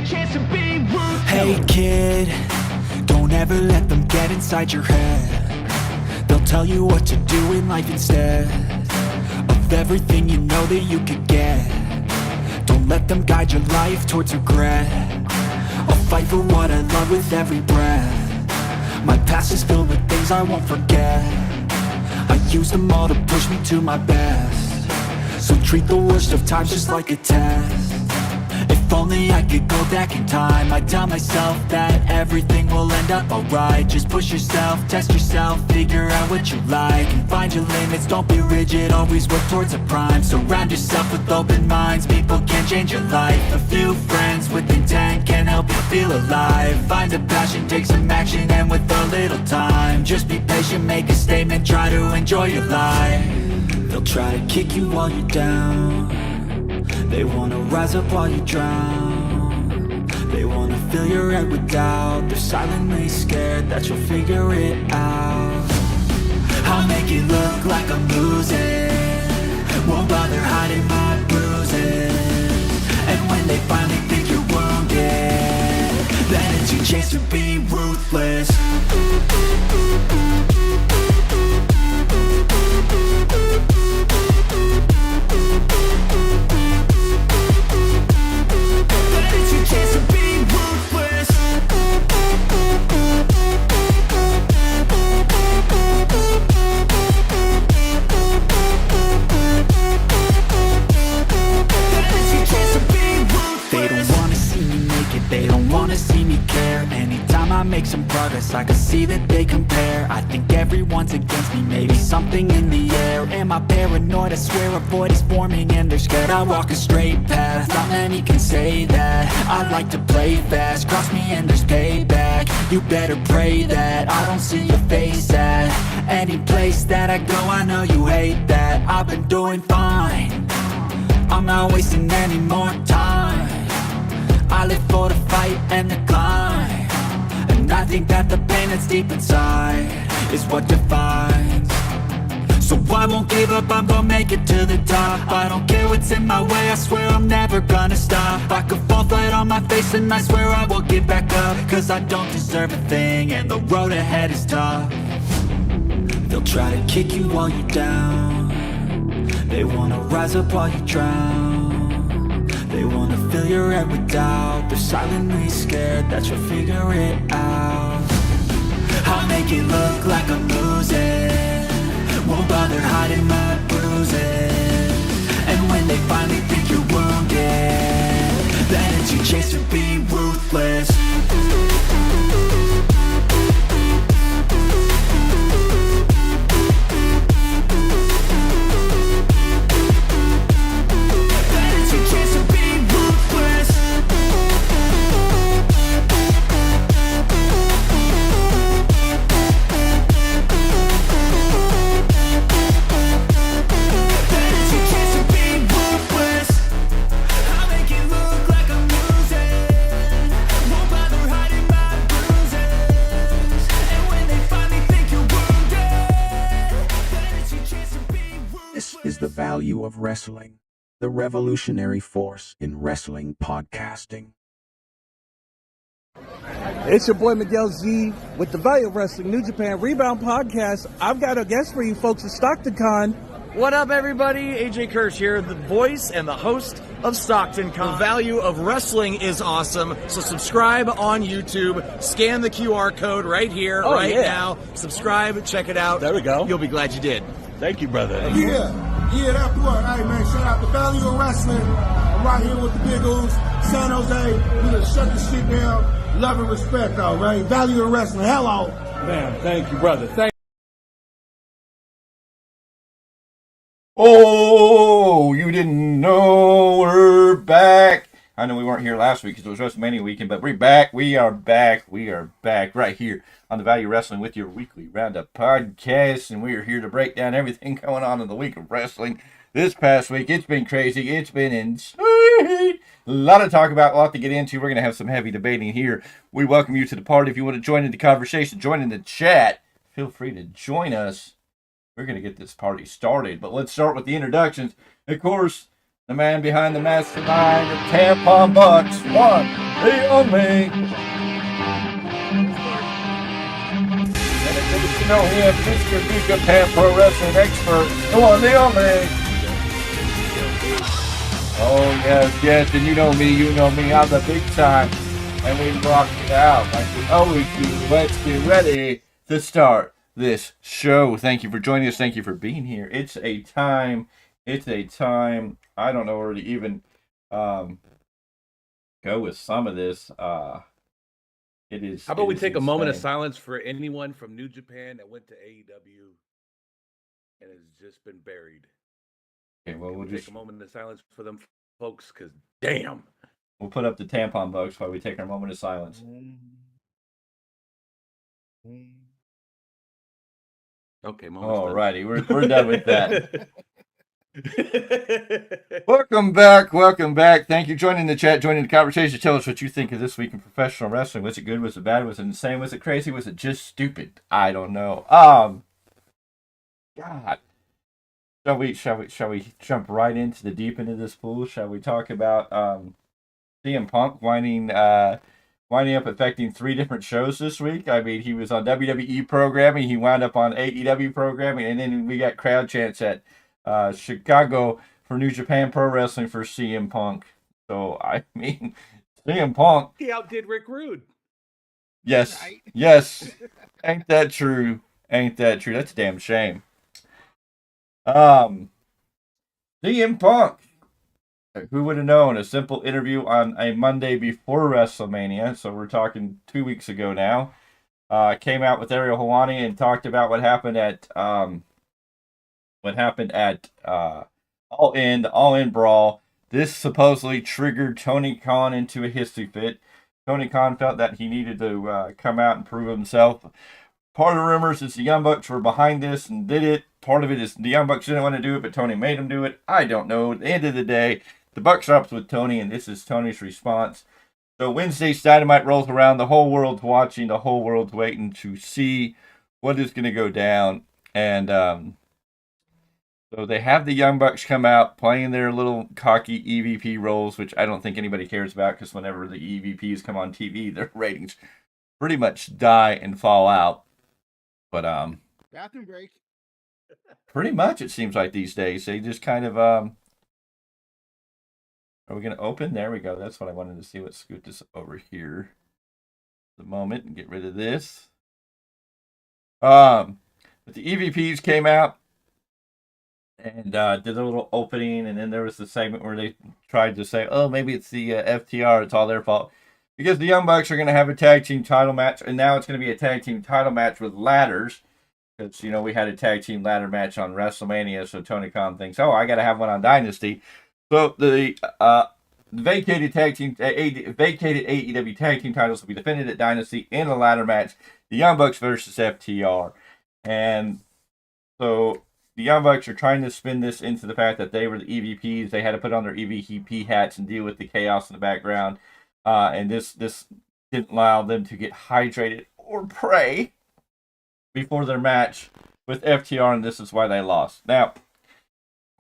your chance to be ruthless. Hey kid, don't ever let them get inside your head. They'll tell you what to do in life instead of everything you know that you could get. Don't let them guide your life towards regret. I'll fight for what I love with every breath. My past is filled with things I won't forget. I use them all to push me to my best. So treat the worst of times just like a test. If only I could go back in time, I'd tell myself that everything will end up alright. Just push yourself, test yourself, figure out what you like, and find your limits, don't be rigid, always work towards a prime. Surround yourself with open minds, people can change your life. A few friends with intent can help you feel alive. Find a passion, take some action, and with a little time, just be patient, make a statement, try to enjoy your life. They'll try to kick you while you're down. They wanna rise up while you drown. They wanna fill your head with doubt. They're silently scared that you'll figure it out. I'll make it look like I'm losing, won't bother hiding my bruises. And when they finally think you're wounded, then it's your chance to be ruthless. They don't wanna see me care. Anytime I make some progress, I can see that they compare. I think everyone's against me, maybe something in the air. Am I paranoid? I swear a void is forming and they're scared. I walk a straight path, not many can say that. I like to play fast, cross me and there's payback. You better pray that I don't see your face at any place that I go. I know you hate that. I've been doing fine, I'm not wasting any more time. I live for the fight and the climb, and I think that the pain that's deep inside is what defines. So I won't give up, I'm gonna make it to the top. I don't care what's in my way, I swear I'm never gonna stop. I could fall flat on my face and I swear I will get back up, cause I don't deserve a thing and the road ahead is tough. They'll try to kick you while you're down. They wanna rise up while you drown. They wanna fill your head with doubt. They're silently scared that you'll figure it out. I'll make it look like I'm losing, won't bother hiding my bruises. And when they finally think you're wounded, then it's your chance to be ruthless. The value of wrestling, the revolutionary force in wrestling podcasting. It's your boy Miguel Z with the Value of Wrestling New Japan Rebound Podcast. I've got a guest for you folks at Stockton Con. What up, everybody? AJ Kirsch here, the voice and the host of Stockton Con. The value of wrestling is awesome, so subscribe on YouTube. Scan the QR code right here, now. Subscribe, check it out. There we go. You'll be glad you did. Thank you, brother. Yeah, that's what. Hey, man, shout out to Value of Wrestling. I'm right here with the Big O's, San Jose. We gonna shut the shit down. Love and respect, though, right? Value of Wrestling. Hello. Man, thank you, brother. Oh, you didn't know we're back. I know we weren't here last week because it was WrestleMania weekend, but we're back. We are back right here on the Value Wrestling with your weekly roundup podcast, and we are here to break down everything going on in the week of wrestling. This past week, it's been crazy. It's been insane. A lot to talk about, a lot to get into. We're going to have some heavy debating here. We welcome you to the party. If you want to join in the conversation, join in the chat, feel free to join us. We're going to get this party started, but let's start with the introductions. Of course, the man behind the mastermind of Tampon Bucks, one, the only. And if you get to know him, Mr. New Japan Pro Wrestling expert, the one, the only. Oh, yes, and you know me, I'm the Big Tyme, and we rock it out like we always do. Let's get ready to start this show. Thank you for joining us. Thank you for being here. It's a time. I don't know where to even go with some of this. It is. How about we take a moment of insane. silence for anyone from New Japan that went to AEW and has just been buried? Okay, well, we'll Take just a moment of silence for them folks, because damn. we'll put up the tampon bugs while we take our moment of silence. Okay, Alrighty, we're done with that. Welcome back. Thank you for joining the chat, joining the conversation. Tell us what you think of this week in professional wrestling. Was it good? Was it bad? Was it insane? Was it crazy? Was it just stupid? I don't know. God. Shall we jump right into the deep end of this pool? Shall we talk about CM Punk winding up affecting 3 different shows this week? I mean, he was on WWE programming, he wound up on AEW programming, and then we got crowd chants at Chicago for New Japan Pro Wrestling for CM Punk. So, I mean, CM Punk. He outdid Rick Rude. Yes. Yes. Ain't that true? That's a damn shame. CM Punk. Who would have known? A simple interview on a Monday before WrestleMania. So we're talking 2 weeks ago now. Came out with Ariel Helwani and talked about what happened at All In Brawl. This supposedly triggered Tony Khan into a hissy fit. Tony Khan felt that he needed to come out and prove himself. Part of the rumors is the Young Bucks were behind this and did it. Part of it is the Young Bucks didn't want to do it, but Tony made them do it. I don't know. At the end of the day, the buck stops with Tony, and this is Tony's response. So Wednesday's Dynamite rolls around. The whole world's watching. The whole world's waiting to see what is going to go down. And so they have the Young Bucks come out playing their little cocky EVP roles, which I don't think anybody cares about because whenever the EVPs come on TV, their ratings pretty much die and fall out. But Bathroom break. pretty much it seems like these days they just kind of are we going to open? There we go. That's what I wanted to see. Let's scoot this over here the moment and get rid of this. But the EVPs came out and did a little opening, and then there was the segment where they tried to say, oh, maybe it's the FTR, it's all their fault. Because the Young Bucks are going to have a tag team title match, and now it's going to be a tag team title match with ladders. Because, you know, we had a tag team ladder match on WrestleMania, so Tony Khan thinks, oh, I got to have one on Dynasty. So the vacated AEW tag team titles will be defended at Dynasty in a ladder match. The Young Bucks versus FTR. And so the Young Bucks are trying to spin this into the fact that they were the EVPs. They had to put on their EVP hats and deal with the chaos in the background. And this didn't allow them to get hydrated or pray before their match with FTR, and this is why they lost. Now,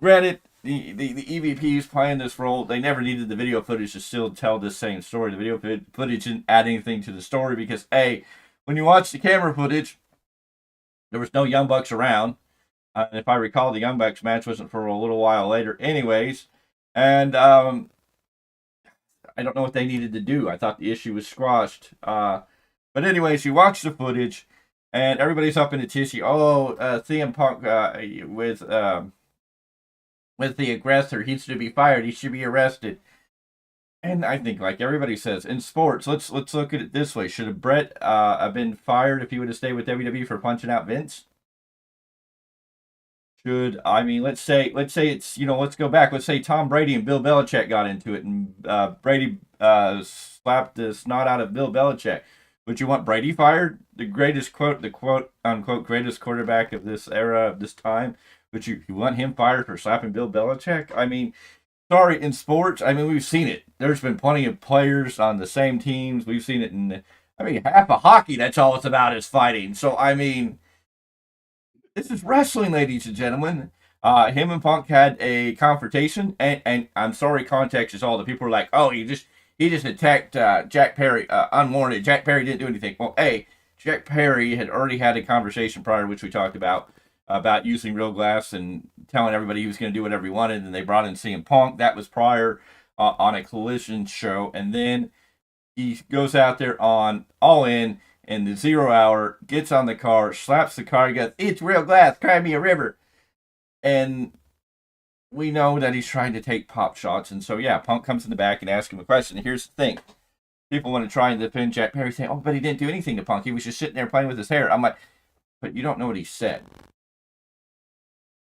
granted, the EVPs playing this role, they never needed the video footage to still tell this same story. The video footage didn't add anything to the story because, A, when you watch the camera footage, there was no Young Bucks around. And if I recall, the Young Bucks match wasn't for a little while later anyways. And I don't know what they needed to do. I thought the issue was squashed. But anyways, you watch the footage, and everybody's up in a tizzy. Oh, CM Punk with the aggressor, he should be fired. He should be arrested. And I think, like everybody says, in sports, let's look at it this way. Should Brett have been fired if he would have stayed with WWE for punching out Vince? Let's say it's, let's go back. Let's say Tom Brady and Bill Belichick got into it, and Brady slapped the snot out of Bill Belichick. Would you want Brady fired? The quote unquote greatest quarterback of this era, of this time. Would you want him fired for slapping Bill Belichick? I mean, sorry, in sports, we've seen it. There's been plenty of players on the same teams. We've seen it in, half of hockey, that's all it's about is fighting. So, this is wrestling, ladies and gentlemen. Him and Punk had a confrontation, and I'm sorry, context is all. The people were like, "Oh, he just attacked Jack Perry unwarranted. Jack Perry didn't do anything." Well, Jack Perry had already had a conversation prior, which we talked about using real glass and telling everybody he was going to do whatever he wanted, and they brought in CM Punk. That was prior on a Collision show, and then he goes out there on All In the 0 Hour, gets on the car, slaps the car, he goes, "It's real glass, cry me a river." And we know that he's trying to take pop shots. And so, yeah, Punk comes in the back and asks him a question. And here's the thing. People want to try and defend Jack Perry, saying, "Oh, but he didn't do anything to Punk. He was just sitting there playing with his hair." I'm like, but you don't know what he said.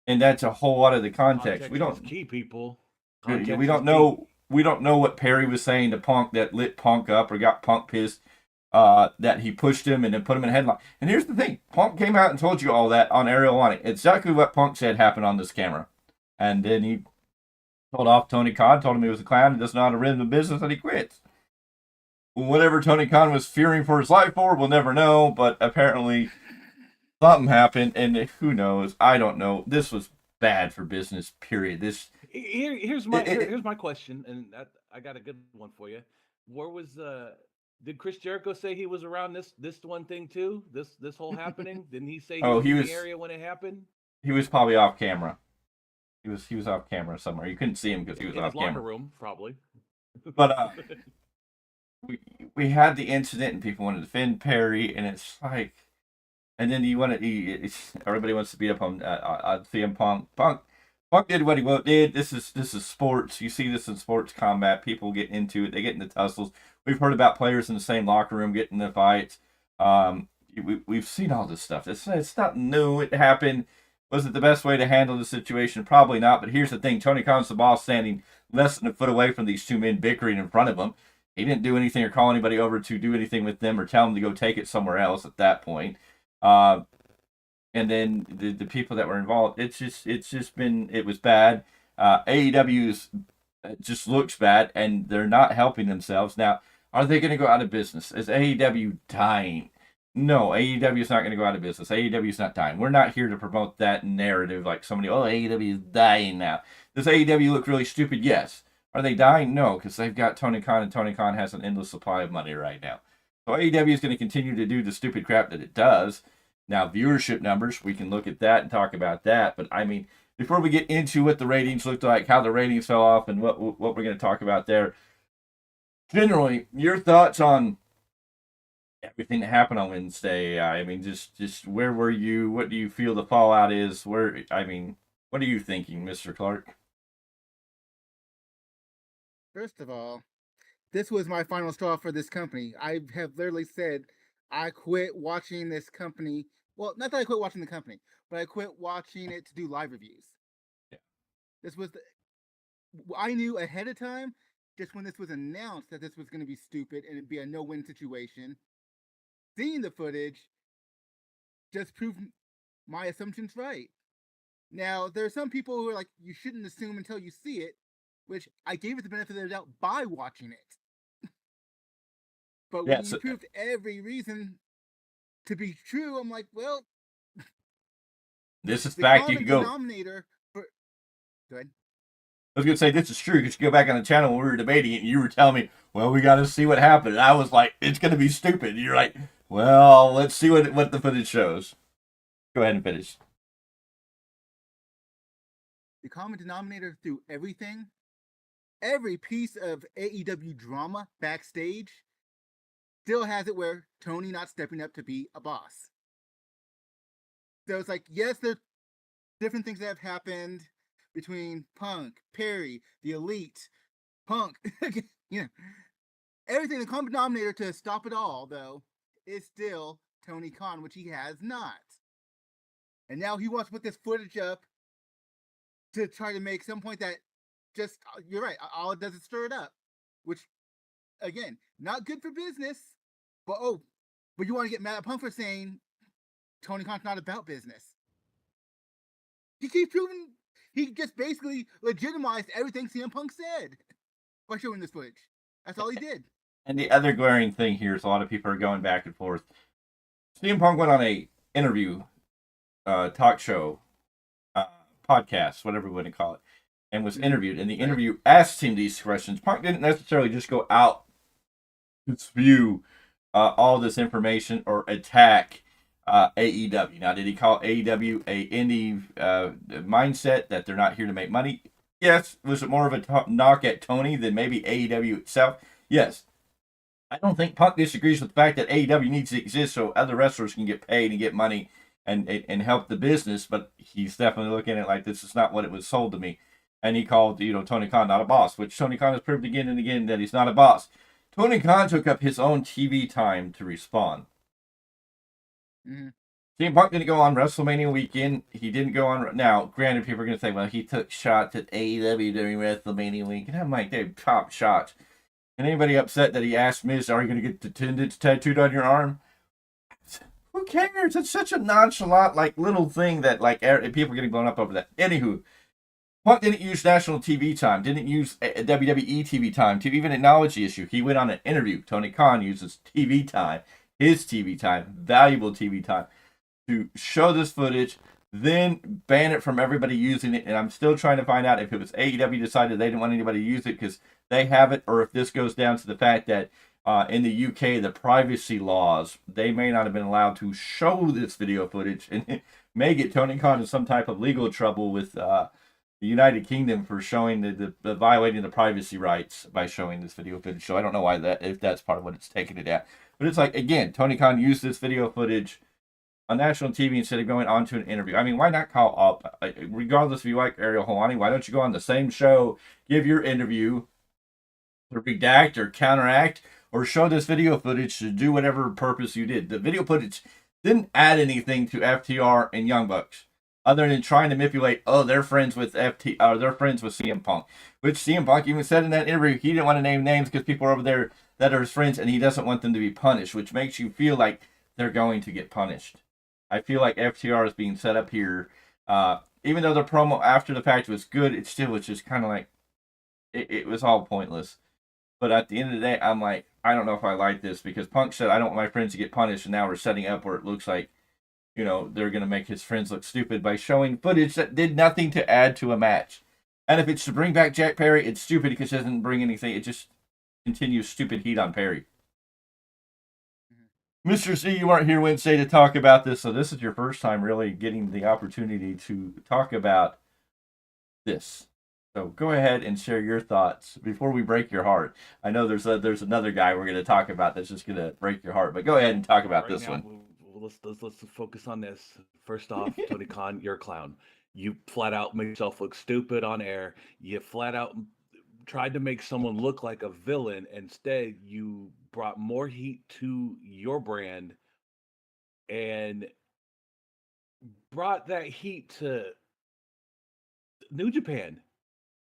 And that's a whole lot of the context. We don't key people. We don't know. We don't know what Perry was saying to Punk that lit Punk up or got Punk pissed. That he pushed him and then put him in a headlock. And here's the thing. Punk came out and told you all that on Ariel Wanting. Exactly what Punk said happened on this camera. And then he told off Tony Khan, told him he was a clown and doesn't know how to run the business, and he quits. Whatever Tony Khan was fearing for his life for, we'll never know. But apparently something happened, and who knows? I don't know. This was bad for business, period. Here's my question, and I got a good one for you. Where was did Chris Jericho say he was around this one thing too? This whole happening? Didn't he say he was in the area when it happened? He was probably off camera. He was off camera somewhere. You couldn't see him because he was in off his camera. locker room, probably. But we had the incident, and people wanted to defend Perry, and it's like, and then everybody wants to beat up on CM Punk. Punk did what he did. This is sports. You see this in sports combat. People get into it. They get into tussles. We've heard about players in the same locker room getting into fights. We've seen all this stuff. It's not new. It happened. Was it the best way to handle the situation? Probably not. But here's the thing. Tony Khan's the boss, standing less than a foot away from these two men bickering in front of him. He didn't do anything or call anybody over to do anything with them or tell them to go take it somewhere else at that point. And then the people that were involved, it was bad. AEW's just looks bad, and they're not helping themselves. Now, are they going to go out of business? Is AEW dying? No, AEW is not going to go out of business. AEW is not dying. We're not here to promote that narrative like somebody, AEW is dying now. Does AEW look really stupid? Yes. Are they dying? No, because they've got Tony Khan, and Tony Khan has an endless supply of money right now. So AEW is going to continue to do the stupid crap that it does. Now, viewership numbers, we can look at that and talk about that. But, I mean, before we get into what the ratings looked like, how the ratings fell off, and what we're going to talk about there, generally, your thoughts on everything that happened on Wednesday? I mean, just where were you? What do you feel the fallout is? What are you thinking, Mr. Clarke? First of all, this was my final straw for this company. I have literally said I quit watching this company. Well, not that I quit watching the company, but I quit watching it to do live reviews. Yeah. This was I knew ahead of time, just when this was announced, that this was going to be stupid and it'd be a no-win situation. Seeing the footage just proved my assumptions right. Now, there are some people who are like, you shouldn't assume until you see it, which I gave it the benefit of the doubt by watching it. But when you proved every reason to be true, I'm like, well, this is fact. You can go. Go ahead. I was going to say, this is true, because you go back on the channel when we were debating it, and you were telling me, well, we got to see what happened. And I was like, it's going to be stupid. And you're like, well, let's see what the footage shows. Go ahead and finish. The common denominator through everything, every piece of AEW drama backstage, still has it where Tony not stepping up to be a boss. So it's like, yes, there's different things that have happened between Punk, Perry, the Elite, Punk, everything. The common denominator to stop it all, though, is still Tony Khan, which he has not. And now he wants to put this footage up to try to make some point that just, you're right, all it does is stir it up, which, again, not good for business, but you want to get mad at Punk for saying Tony Khan's not about business. He keeps proving. He just basically legitimized everything CM Punk said by showing this footage. That's all he did. And the other glaring thing here is a lot of people are going back and forth. CM Punk went on a interview, talk show, podcast, whatever we want to call it, and was interviewed. And the interview asked him these questions. Punk didn't necessarily just go out to spew all this information or attack AEW. Now, did he call AEW a indie mindset that they're not here to make money? Yes. Was it more of a knock at Tony than maybe AEW itself? Yes. I don't think Punk disagrees with the fact that AEW needs to exist so other wrestlers can get paid and get money and help the business, but he's definitely looking at it like this is not what it was sold to me. And he called, Tony Khan not a boss, which Tony Khan has proved again and again that he's not a boss. Tony Khan took up his own TV time to respond. CM Punk didn't go on WrestleMania weekend. He didn't go on. Now, granted, people are going to say, well, he took shots at AEW during WrestleMania week. And I'm like, they top shots. And anybody upset that he asked Miz, are you going to get the tendons tattooed on your arm? Who cares? It's such a nonchalant, little thing that, people are getting blown up over that. Anywho, Punk didn't use national TV time, didn't use WWE TV time to even acknowledge the issue. He went on an interview. Tony Khan uses TV time, his TV time, valuable TV time, to show this footage, then ban it from everybody using it. And I'm still trying to find out if it was AEW decided they didn't want anybody to use it because they have it, or if this goes down to the fact that in the UK, the privacy laws, they may not have been allowed to show this video footage, and it may get Tony Khan in some type of legal trouble with the United Kingdom for showing the violating the privacy rights by showing this video footage. So I don't know why if that's part of what it's taking it at. But it's again, Tony Khan used this video footage on national TV instead of going on to an interview. I mean, why not call up, regardless if you like Ariel Helwani, why don't you go on the same show, give your interview, to redact or counteract, or show this video footage to do whatever purpose you did. The video footage didn't add anything to FTR and Young Bucks, other than trying to manipulate, they're friends with they're friends with CM Punk. Which CM Punk even said in that interview he didn't want to name names because people are over there that are his friends and he doesn't want them to be punished, which makes you feel like they're going to get punished. I feel like FTR is being set up here. Even though the promo after the fact was good, it still was just kind of it was all pointless. But at the end of the day, I'm like, I don't know if I like this because Punk said, I don't want my friends to get punished. And now we're setting up where it looks like, they're going to make his friends look stupid by showing footage that did nothing to add to a match. And if it's to bring back Jack Perry, it's stupid because it doesn't bring anything. It just continues stupid heat on Perry. Mr. C, you weren't here Wednesday to talk about this, so this is your first time really getting the opportunity to talk about this. So go ahead and share your thoughts before we break your heart. I know there's another guy we're going to talk about that's just going to break your heart, but go ahead and talk about this one. Let's focus on this. First off, Tony Khan, you're a clown. You flat out make yourself look stupid on air. You flat out tried to make someone look like a villain. Instead, you brought more heat to your brand and brought that heat to New Japan.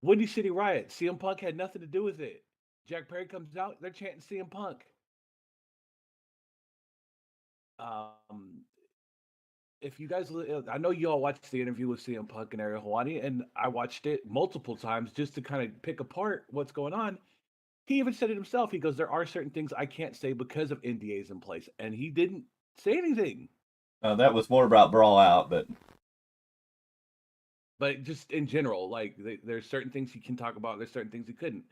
Windy City Riot. CM Punk had nothing to do with it. Jack Perry comes out, they're chanting CM Punk. If you guys, I know you all watched the interview with CM Punk and Ariel Helwani, and I watched it multiple times just to kind of pick apart what's going on. He even said it himself. He goes, there are certain things I can't say because of NDAs in place. And he didn't say anything. That was more about Brawl Out, but just in general, there's certain things he can talk about. There's certain things he couldn't.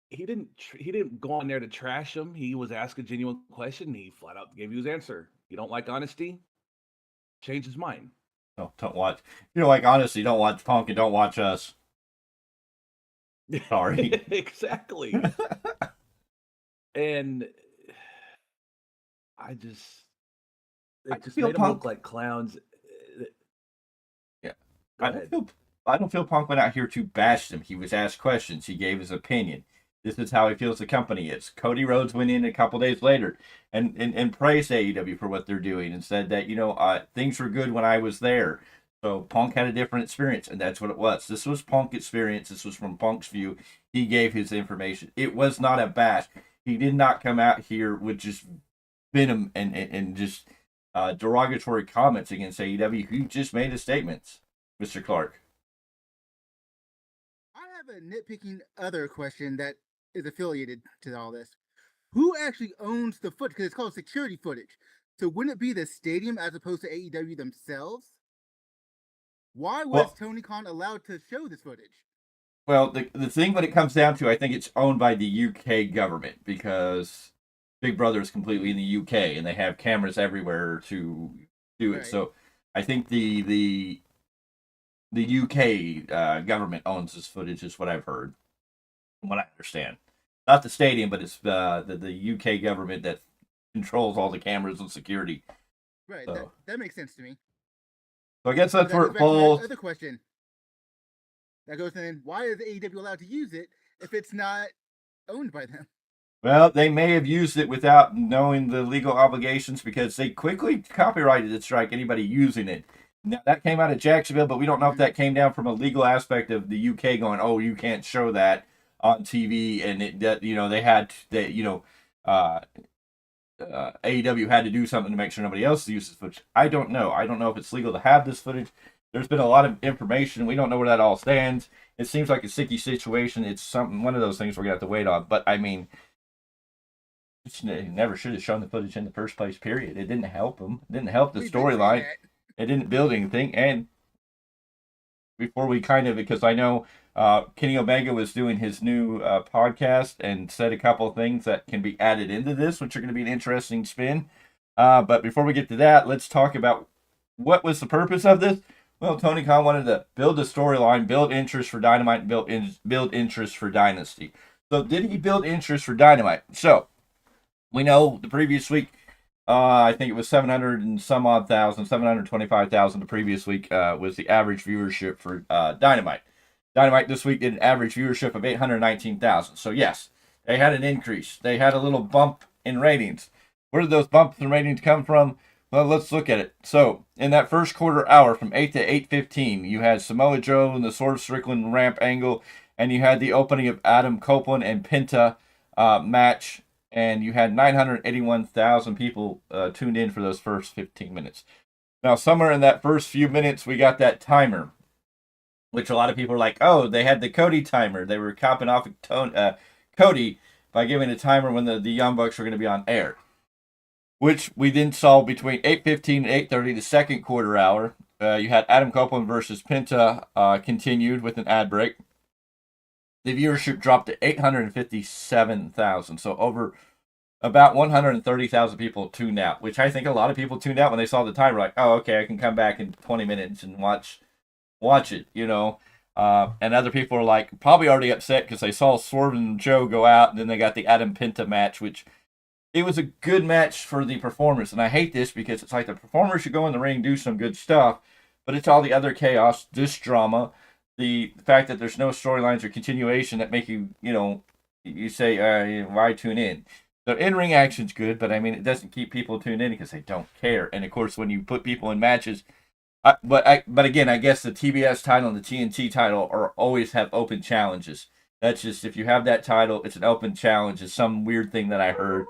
He didn't go on there to trash him. He was asked a genuine question. He flat out gave you his answer. You don't like honesty? Change his mind. No, don't watch. If you don't like honesty, don't watch Punk and don't watch us. Sorry. Exactly. And I just made them look like clowns. Yeah. I don't feel Punk went out here to bash them. He was asked questions. He gave his opinion. This is how he feels the company is. Cody Rhodes went in a couple days later and praised AEW for what they're doing and said that, things were good when I was there. So Punk had a different experience, and that's what it was. This was Punk's experience. This was from Punk's view. He gave his information. It was not a bash. He did not come out here with just venom and just derogatory comments against AEW. He just made his statements, Mr. Clarke. I have a nitpicking other question that is affiliated to all this. Who actually owns the footage? Because it's called security footage. So wouldn't it be the stadium as opposed to AEW themselves? Why was Tony Khan allowed to show this footage? Well, the thing when it comes down to, I think it's owned by the UK government because Big Brother is completely in the UK and they have cameras everywhere to do it. Right. So I think the UK government owns this footage, is what I've heard, from what I understand. Not the stadium, but it's the UK government that controls all the cameras and security. Right, So that makes sense to me. I guess that's where it goes back to my falls. other question. That goes in, why is AEW allowed to use it if it's not owned by them? Well, they may have used it without knowing the legal obligations because they quickly copyrighted it, strike anybody using it. Now, that came out of Jacksonville, but we don't know if that came down from a legal aspect of the UK going, oh, you can't show that on TV, and AEW had to do something to make sure nobody else uses footage. I don't know. I don't know if it's legal to have this footage. There's been a lot of information. We don't know where that all stands. It seems like a sticky situation. It's one of those things we're gonna have to wait on. But I mean, it never should have shown the footage in the first place. Period. It didn't help them. It didn't help the storyline. It didn't build anything. And before we because I know Kenny Omega was doing his new podcast and said a couple of things that can be added into this, which are going to be an interesting spin. But before we get to that, let's talk about what was the purpose of this. Well, Tony Khan wanted to build a storyline, build interest for Dynamite, and build interest for Dynasty. So did he build interest for Dynamite? So we know the previous week, I think it was 700 and some odd thousand, 725,000 the previous week was the average viewership for Dynamite. Dynamite this week did an average viewership of 819,000. So yes, they had an increase. They had a little bump in ratings. Where did those bumps in ratings come from? Well, let's look at it. So, in that first quarter hour from 8 to 8:15, you had Samoa Joe and the Swerve Strickland ramp angle, and you had the opening of Adam Copeland and Penta match, and you had 981,000 people tuned in for those first 15 minutes. Now, somewhere in that first few minutes, we got that timer, which a lot of people are like, oh, they had the Cody timer. They were copping off Cody by giving a timer when the Young Bucks were going to be on air, which we then saw between 8:15 and 8:30, the second quarter hour. You had Adam Copeland versus Penta continued with an ad break. The viewership dropped to 857,000, so over about 130,000 people tuned out, which I think a lot of people tuned out when they saw the timer, like, oh, okay, I can come back in 20 minutes and watch it, and other people are like probably already upset because they saw Swerve and Joe go out, and then they got the Adam Penta match, which it was a good match for the performers. And I hate this because it's like the performers should go in the ring, do some good stuff, but it's all the other chaos, this drama, the fact that there's no storylines or continuation that make you say, why tune in? So in-ring action's good, but I mean, it doesn't keep people tuned in because they don't care. And of course, when you put people in matches, but again, I guess the TBS title and the TNT title always have open challenges. That's just, if you have that title, it's an open challenge. It's some weird thing that I heard.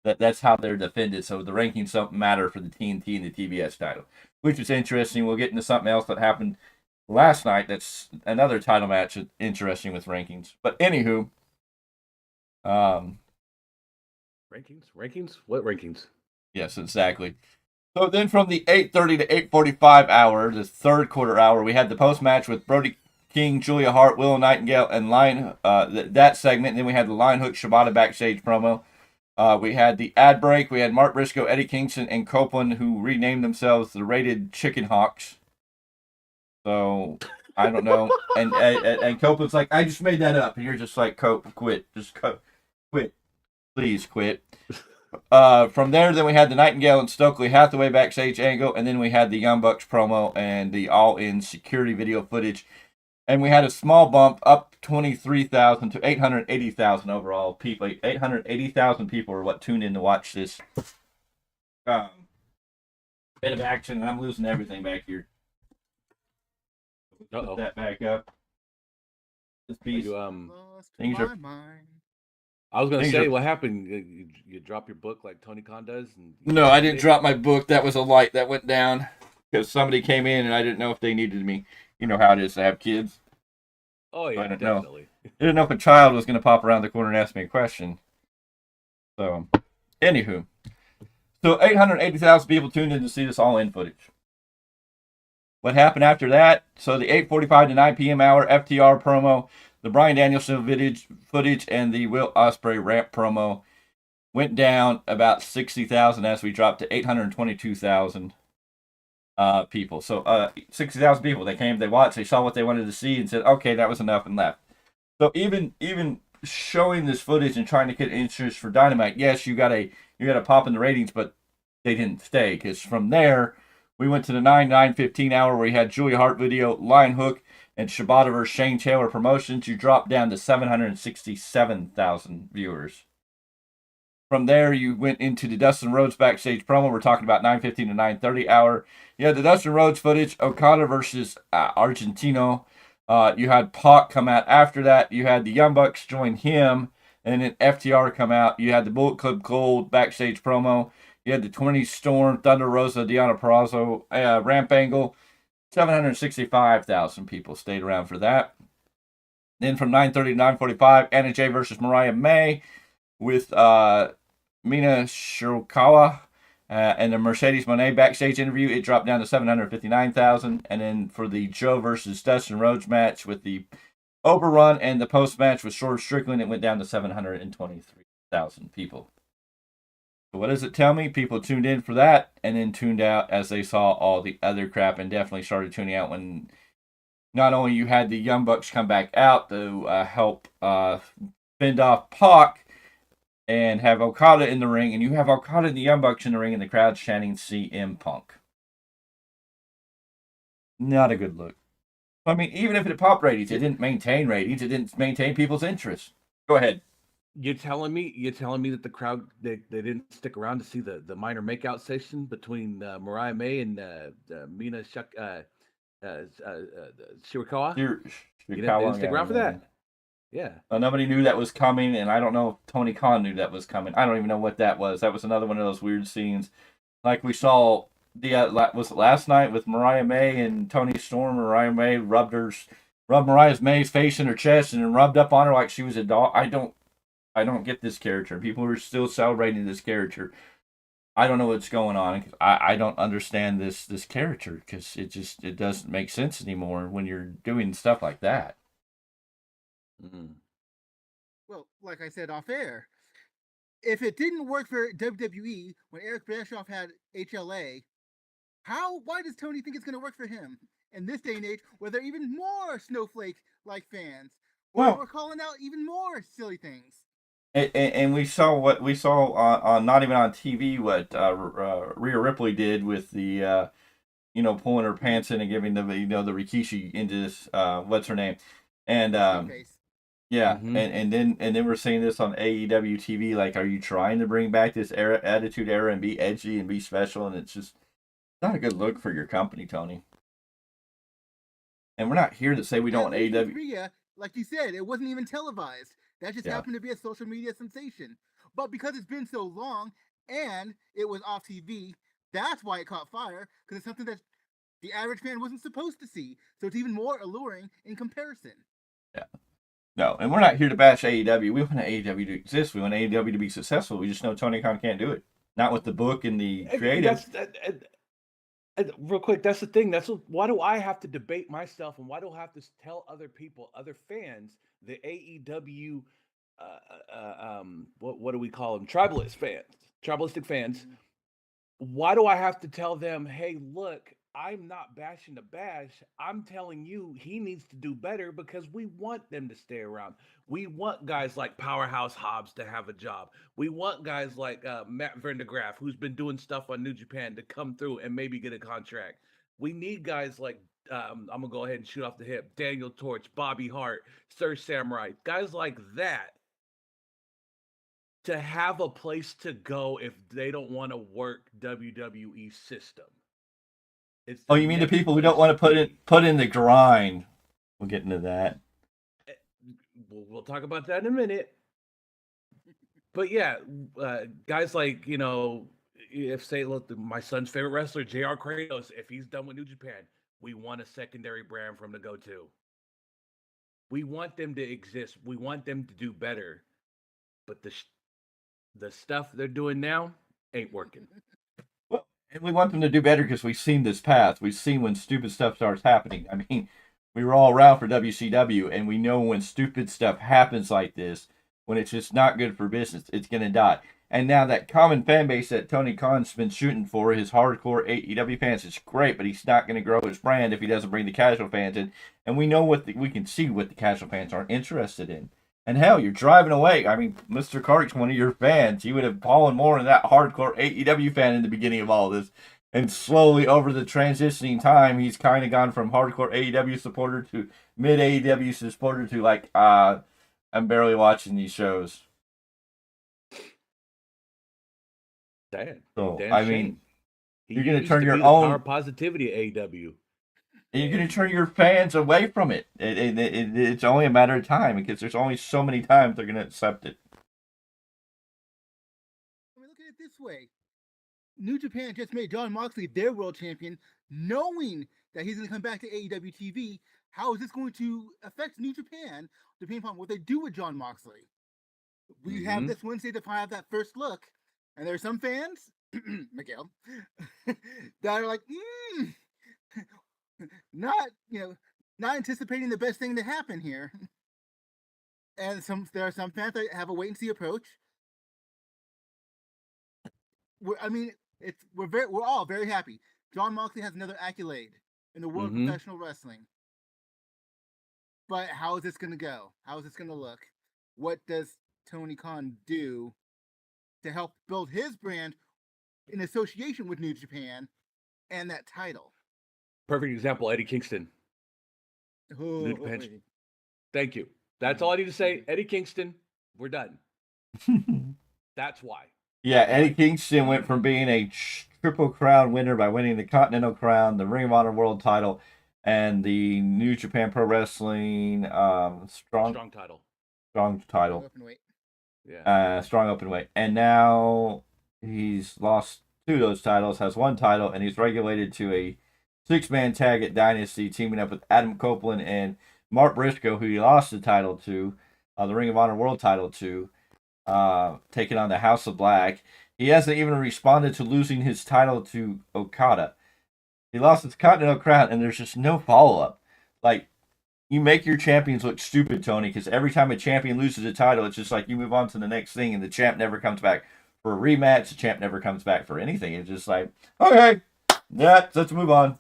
That's how they're defended. So the rankings don't matter for the TNT and the TBS title, which is interesting. We'll get into something else that happened last night. That's another title match, interesting with rankings. But anywho, rankings. What rankings? Yes, exactly. So then from the 8:30 to 8:45 hour, the third quarter hour, we had the post match with Brody King, Julia Hart, Willow Nightingale, and that segment. And then we had the Line Hook Shibata backstage promo. We had the ad break. We had Mark Briscoe, Eddie Kingston, and Copeland, who renamed themselves the Rated Chicken Hawks. So, I don't know. and Copeland's like, I just made that up. And you're just like, Cope, quit. Quit. Please quit. From there, then we had the Nightingale and Stokely Hathaway backstage angle. And then we had the Young Bucks promo and the all-in security video footage. And we had a small bump up 23,000 to 880,000 overall people. 880,000 people are what tuned in to watch this bit of action. And I'm losing everything back here. Put that back up. This piece. Things are. I was going to say, what happened? You drop your book like Tony Khan does? No, I didn't drop my book. That was a light that went down because somebody came in and I didn't know if they needed me. You know how it is to have kids. Oh, yeah, I didn't definitely. I didn't know if a child was going to pop around the corner and ask me a question. So, anywho. So, 880,000 people tuned in to see this all-in footage. What happened after that? So the 8:45 to 9 p.m. hour FTR promo, the Bryan Danielson footage, and the Will Ospreay ramp promo went down about 60,000 as we dropped to 822,000 people. So 60,000 people. They came, they watched, they saw what they wanted to see, and said, okay, that was enough, and left. So even showing this footage and trying to get interest for Dynamite, yes, you got a pop in the ratings, but they didn't stay, because from there we went to the 9/15 hour where we had Julia Hart video, Lion Hook, and Shibata vs. Shane Taylor promotions. You dropped down to 767,000 viewers. From there, you went into the Dustin Rhodes backstage promo. We're talking about 9:15 to 9:30 hour. You had the Dustin Rhodes footage, Okada versus Argentino. You had Pac come out after that. You had the Young Bucks join him, and then FTR come out. You had the Bullet Club Gold backstage promo. You had the 20 Storm, Thunder Rosa, Deonna Purrazzo, ramp angle. 765,000 people stayed around for that. Then from 9:30 to 9:45, Anna Jay versus Mariah May with Mina Shirakawa and the Mercedes Moné backstage interview. It dropped down to 759,000. And then for the Joe versus Dustin Rhodes match with the overrun and the post match with Short Strickland, it went down to 723,000 people. So what does it tell me? People tuned in for that and then tuned out as they saw all the other crap, and definitely started tuning out when not only you had the Young Bucks come back out to help fend off Pac and have Okada in the ring, and you have Okada and the Young Bucks in the ring, and the crowd's chanting CM Punk. Not a good look. I mean, even if it popped ratings, it didn't maintain ratings. It didn't maintain people's interest. Go ahead. You're telling me that the crowd they didn't stick around to see the minor makeout session between Mariah May and Mina Shirakawa? You didn't stick around for that? Yeah. Nobody knew that was coming, and I don't know if Tony Khan knew that was coming. I don't even know what that was. That was another one of those weird scenes, like we saw was it last night with Mariah May and Tony Storm. Mariah May rubbed Mariah May's face in her chest and then rubbed up on her like she was a dog. I don't get this character. People are still celebrating this character. I don't know what's going on. I don't understand this character, because it doesn't make sense anymore when you're doing stuff like that. Mm-hmm. Well, like I said off air, if it didn't work for WWE when Eric Bischoff had HLA, why does Tony think it's going to work for him in this day and age where there are even more snowflake-like fans? Well, we're calling out even more silly things. And we saw what we saw on not even on TV, what Rhea Ripley did with the pulling her pants in and giving the the Rikishi into this what's her name, and yeah, mm-hmm. and then we're seeing this on AEW TV. Like, are you trying to bring back this attitude era and be edgy and be special? And it's just not a good look for your company, Tony. And we're not here to say we don't want AEW. Rhea, like you said, it wasn't even televised. That just happened to be a social media sensation. But because it's been so long and it was off TV, that's why it caught fire, because it's something that the average fan wasn't supposed to see. So it's even more alluring in comparison. Yeah. No, and we're not here to bash AEW. We want AEW to exist. We want AEW to be successful. We just know Tony Khan can't do it. Not with the book and the creative. Real quick, that's the thing. Why do I have to debate myself, and why do I have to tell other people, other fans, the AEW, what do we call them? Tribalistic fans. Why do I have to tell them, hey, look, I'm not bashing the bash. I'm telling you he needs to do better, because we want them to stay around. We want guys like Powerhouse Hobbs to have a job. We want guys like Matt Vandergraaf, who's been doing stuff on New Japan, to come through and maybe get a contract. We need guys like, I'm going to go ahead and shoot off the hip, Daniel Torch, Bobby Hart, Sir Samurai, guys like that, to have a place to go if they don't want to work WWE system. Oh, you mean the people who don't want to put in the grind? We'll get into that. We'll talk about that in a minute. But yeah, guys like, look, my son's favorite wrestler, JR Kratos, if he's done with New Japan, we want a secondary brand for him to go to. We want them to exist. We want them to do better. But the stuff they're doing now ain't working. And we want them to do better because we've seen this path. We've seen when stupid stuff starts happening. I mean, we were all around for WCW, and we know when stupid stuff happens like this, when it's just not good for business, it's going to die. And now that common fan base that Tony Khan's been shooting for, his hardcore AEW fans, is great, but he's not going to grow his brand if he doesn't bring the casual fans in. And we know we can see what the casual fans aren't interested in. And hell, you're driving away. I mean, Mr. Clarke's one of your fans. He would have fallen more in that hardcore AEW fan in the beginning of all this. And slowly, over the transitioning time, he's kind of gone from hardcore AEW supporter to mid AEW supporter to like, I'm barely watching these shows. Sad. So, Damn I shame. mean, He you're going to used turn be your the own power positivity AEW. And you're going to turn your fans away from it. It's only a matter of time because there's only so many times they're going to accept it. I mean, look at it this way. New Japan just made Jon Moxley their world champion, knowing that he's going to come back to AEW TV. How is this going to affect New Japan, depending upon what they do with Jon Moxley? We have this Wednesday to find out that first look. And there are some fans, Miguel, that are like, not anticipating the best thing to happen here. And there are some fans that have a wait and see approach. We're all very happy. Jon Moxley has another accolade in the world of professional wrestling. But how is this going to go? How is this going to look? What does Tony Khan do to help build his brand in association with New Japan and that title? Perfect example, Eddie Kingston. New Japan. Thank you. That's all I need to say. Eddie Kingston, we're done. That's why. Yeah, Eddie Kingston went from being a Triple Crown winner by winning the Continental Crown, the Ring of Honor World Title, and the New Japan Pro Wrestling Strong Title. Yeah. Strong open weight. And now he's lost 2 of those titles, has 1 title, and he's regulated to a 6-man tag at Dynasty, teaming up with Adam Copeland and Mark Briscoe, who he lost the title to, the Ring of Honor World Title to, taking on the House of Black. He hasn't even responded to losing his title to Okada. He lost his Continental Crown, and there's just no follow-up. Like, you make your champions look stupid, Tony, because every time a champion loses a title, it's just like you move on to the next thing, and the champ never comes back for a rematch. The champ never comes back for anything. It's just like, okay, yeah, let's move on.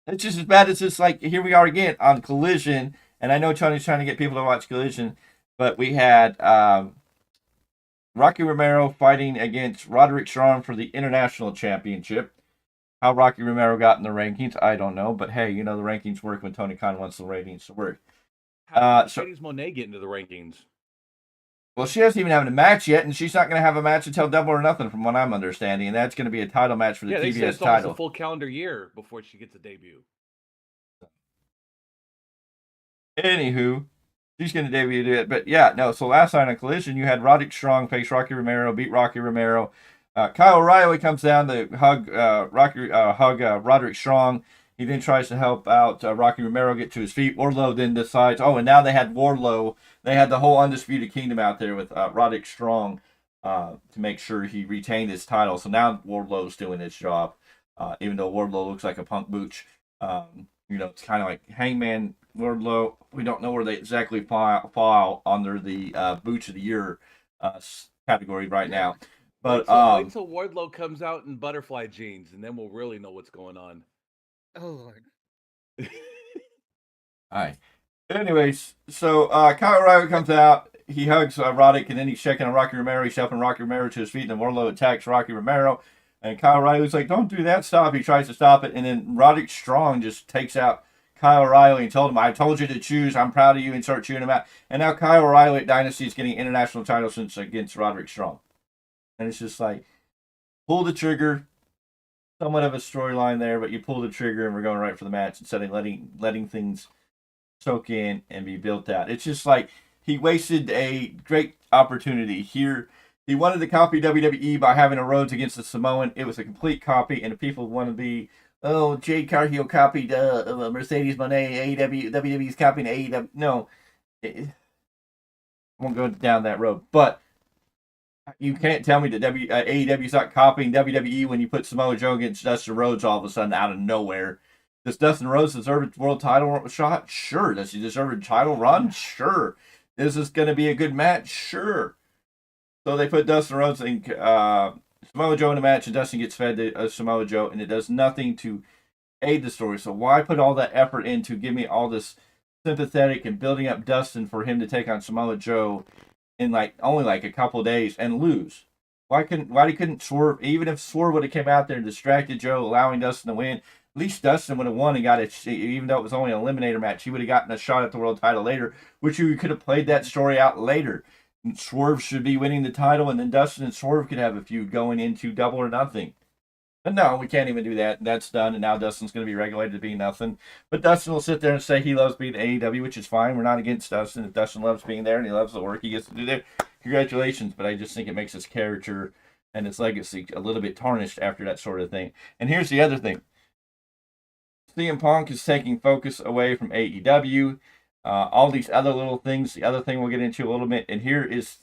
It's just as bad as just like, here we are again on Collision, and I know Tony's trying to get people to watch Collision, but we had Rocky Romero fighting against Roderick Strong for the International Championship. How Rocky Romero got in the rankings, I don't know. But hey, the rankings work when Tony Khan wants the ratings to work. How did Ladies Monet get into the rankings? Well, she hasn't even had a match yet, and she's not going to have a match until Double or Nothing, from what I'm understanding. And that's going to be a title match for the TBS they said it's title. almost a full calendar year before she gets a debut. Anywho, she's going to debut it. But yeah, no. So last night on Collision, you had Roderick Strong face Rocky Romero, beat Rocky Romero. Kyle O'Reilly comes down to hug Roderick Strong. He then tries to help out Rocky Romero get to his feet. Wardlow then decides, and now they had Wardlow. They had the whole Undisputed Kingdom out there with Roderick Strong to make sure he retained his title. So now Wardlow's doing his job, even though Wardlow looks like a punk booch. It's kind of like Hangman Wardlow. We don't know where they exactly fall under the Booch of the Year category right now. But wait until Wardlow comes out in butterfly jeans, and then we'll really know what's going on. Oh, Lord. All right. Anyways, so Kyle O'Reilly comes out. He hugs Roderick, and then he's checking on Rocky Romero. He's helping Rocky Romero to his feet, and then Wardlow attacks Rocky Romero. And Kyle O'Reilly's like, don't do that, stop. He tries to stop it, and then Roderick Strong just takes out Kyle O'Reilly and told him, I told you to choose. I'm proud of you, and start chewing him out. And now Kyle O'Reilly at Dynasty is getting international title since against Roderick Strong. And it's just like, pull the trigger. Somewhat of a storyline there, but you pull the trigger and we're going right for the match instead of letting things soak in and be built out. It's just like he wasted a great opportunity here. He wanted to copy WWE by having a Rhodes against the Samoan. It was a complete copy, and if people want to be, Jade Cargill copied Mercedes Moné, AEW, WWE's copying AEW. No, I won't go down that road, but You can't tell me that AEW's not copying WWE when you put Samoa Joe against Dustin Rhodes all of a sudden out of nowhere. Does Dustin Rhodes deserve a world title shot? Sure. Does he deserve a title run? Sure. Is this going to be a good match? Sure. So they put Dustin Rhodes and Samoa Joe in a match, and Dustin gets fed to Samoa Joe, and it does nothing to aid the story. So why put all that effort in to give me all this sympathetic and building up Dustin for him to take on Samoa Joe in only a couple of days and lose? Why couldn't Swerve, even if Swerve would have came out there and distracted Joe, allowing Dustin to win, at least Dustin would have won and got it, even though it was only an eliminator match, he would have gotten a shot at the world title later, which you could have played that story out later. And Swerve should be winning the title, and then Dustin and Swerve could have a feud going into Double or Nothing. But no, we can't even do that. That's done, and now Dustin's going to be regulated to be nothing. But Dustin will sit there and say he loves being AEW, which is fine. We're not against Dustin. If Dustin loves being there and he loves the work he gets to do there, congratulations. But I just think it makes his character and his legacy a little bit tarnished after that sort of thing. And here's the other thing. CM Punk is taking focus away from AEW. All these other little things. The other thing we'll get into a little bit. And here is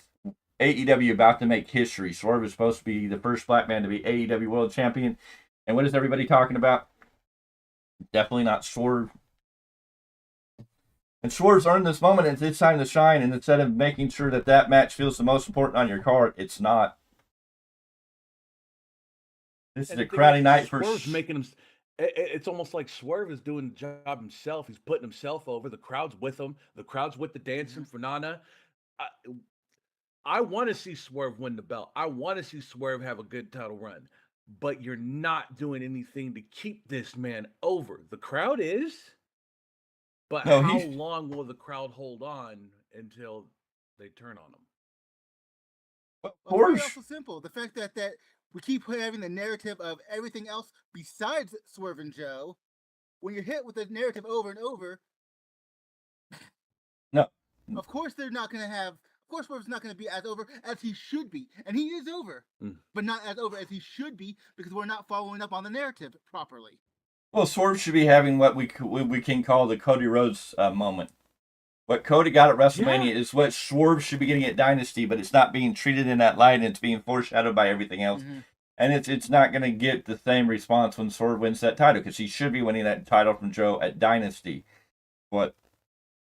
AEW about to make history. Swerve is supposed to be the first black man to be AEW World Champion. And what is everybody talking about? Definitely not Swerve. And Swerve's earned this moment, and it's time to shine. And instead of making sure that match feels the most important on your card, it's not. This is a crowdy night for Swerve's making him. It's almost like Swerve is doing the job himself. He's putting himself over. The crowd's with him. The crowd's with the dancing for Nana. I want to see Swerve win the belt. I want to see Swerve have a good title run. But you're not doing anything to keep this man over. The crowd is. But how long will the crowd hold on until they turn on him? Well, it's also simple. The fact that we keep having the narrative of everything else besides Swerve and Joe. When you're hit with the narrative over and over, no. Of course they're not going to have. Of course, Swerve's not going to be as over as he should be, and he is over, but not as over as he should be because we're not following up on the narrative properly. Well, Swerve should be having what we can call the Cody Rhodes moment. What Cody got at WrestleMania is what Swerve should be getting at Dynasty, but it's not being treated in that light, and it's being foreshadowed by everything else. Mm-hmm. And it's not going to get the same response when Swerve wins that title, because he should be winning that title from Joe at Dynasty. But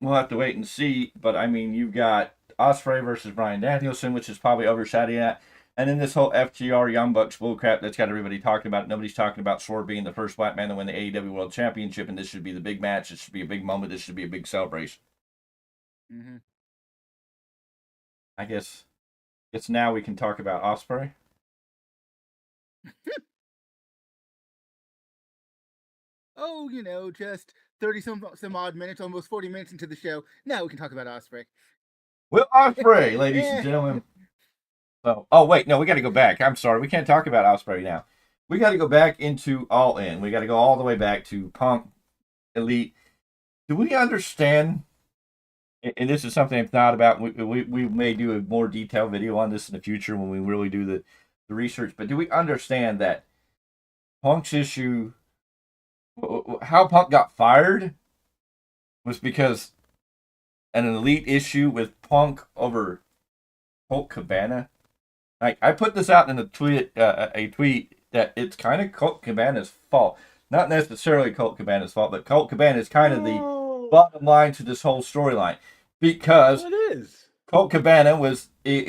we'll have to wait and see. But, I mean, you've got Ospreay versus Bryan Danielson, which is probably overshadowing that. And then this whole FTR Young Bucks bullcrap that's got everybody talking about. Nobody's talking about Swerve being the first black man to win the AEW World Championship, and this should be the big match. This should be a big moment. This should be a big celebration. Mm-hmm. I guess now we can talk about Ospreay. Oh, just 30 some odd minutes, almost 40 minutes into the show. Now we can talk about Ospreay. Will Ospreay, ladies and gentlemen. So, wait, no, we got to go back. I'm sorry, we can't talk about Ospreay now. We got to go back into All In. We got to go all the way back to Punk, Elite. Do we understand? And this is something I've thought about. We may do a more detailed video on this in the future when we really do the research. But do we understand that Punk's issue, how Punk got fired, was because an Elite issue with Punk over Colt Cabana? I put this out in a tweet that it's kind of Colt Cabana's fault. Not necessarily Colt Cabana's fault, but Colt Cabana is kind of the bottom line to this whole storyline. Because Colt Cabana was in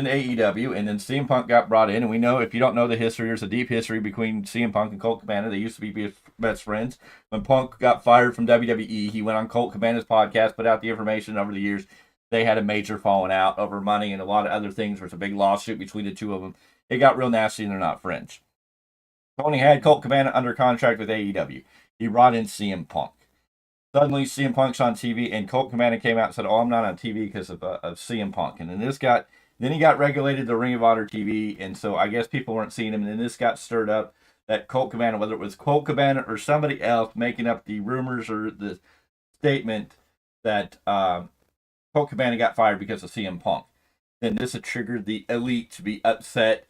AEW, and then CM Punk got brought in, and we know, if you don't know the history, there's a deep history between CM Punk and Colt Cabana. They used to be best friends. When Punk got fired from WWE, he went on Colt Cabana's podcast, put out the information. Over the years, they had a major falling out over money and a lot of other things. There was a big lawsuit between the two of them. It got real nasty, and they're not friends. Tony had Colt Cabana under contract with AEW. He brought in CM Punk. Suddenly, CM Punk's on TV, and Colt Cabana came out and said, I'm not on TV because of CM Punk. And then he got regulated to Ring of Honor TV, and so I guess people weren't seeing him. And then this got stirred up that Colt Cabana, whether it was Colt Cabana or somebody else making up the rumors or the statement that Colt Cabana got fired because of CM Punk. Then this had triggered the Elite to be upset.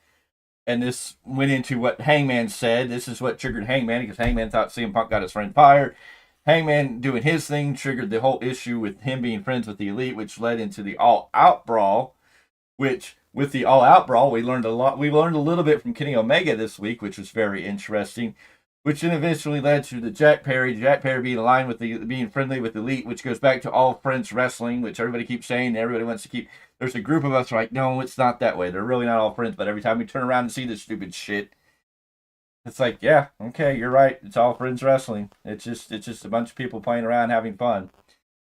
And this went into what Hangman said. This is what triggered Hangman, because Hangman thought CM Punk got his friend fired. Hangman doing his thing triggered the whole issue with him being friends with the Elite, which led into the all-out brawl, which with the All Out brawl, we learned a lot. We learned a little bit from Kenny Omega this week, which was very interesting, which then eventually led to the Jack Perry being aligned with being friendly with Elite, which goes back to All Friends Wrestling, which everybody keeps saying, everybody wants to keep. There's a group of us who are like, no, it's not that way. They're really not all friends, but every time we turn around and see this stupid shit, it's like, yeah, okay, you're right. It's All Friends Wrestling. It's just a bunch of people playing around having fun.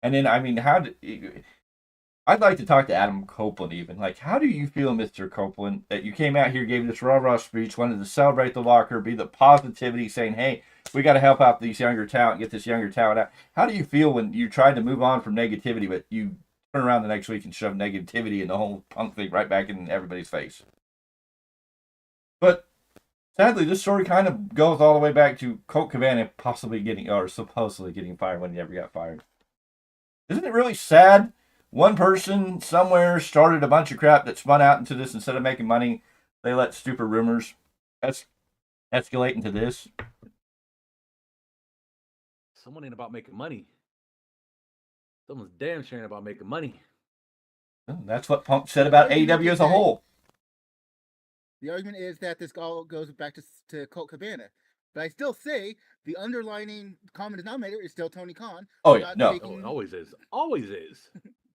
And then, I mean, I'd like to talk to Adam Copeland even. Like, how do you feel, Mr. Copeland, that you came out here, gave this rah-rah speech, wanted to celebrate the locker, be the positivity, saying, hey, we got to help out these younger talent, get this younger talent out. How do you feel when you tried to move on from negativity, but you turn around the next week and shove negativity and the whole Punk thing right back in everybody's face? But sadly, this story kind of goes all the way back to Colt Cabana supposedly getting fired when he never got fired. Isn't it really sad? One person somewhere started a bunch of crap that spun out into this. Instead of making money, they let stupid rumors escalate into this. Someone ain't about making money. Someone's damn sure ain't about making money. That's what Punk said about AEW as a whole. The argument is that this all goes back to Colt Cabana. But I still say the underlining common denominator is still Tony Khan. Oh, yeah, no. Oh, it always is. Always is.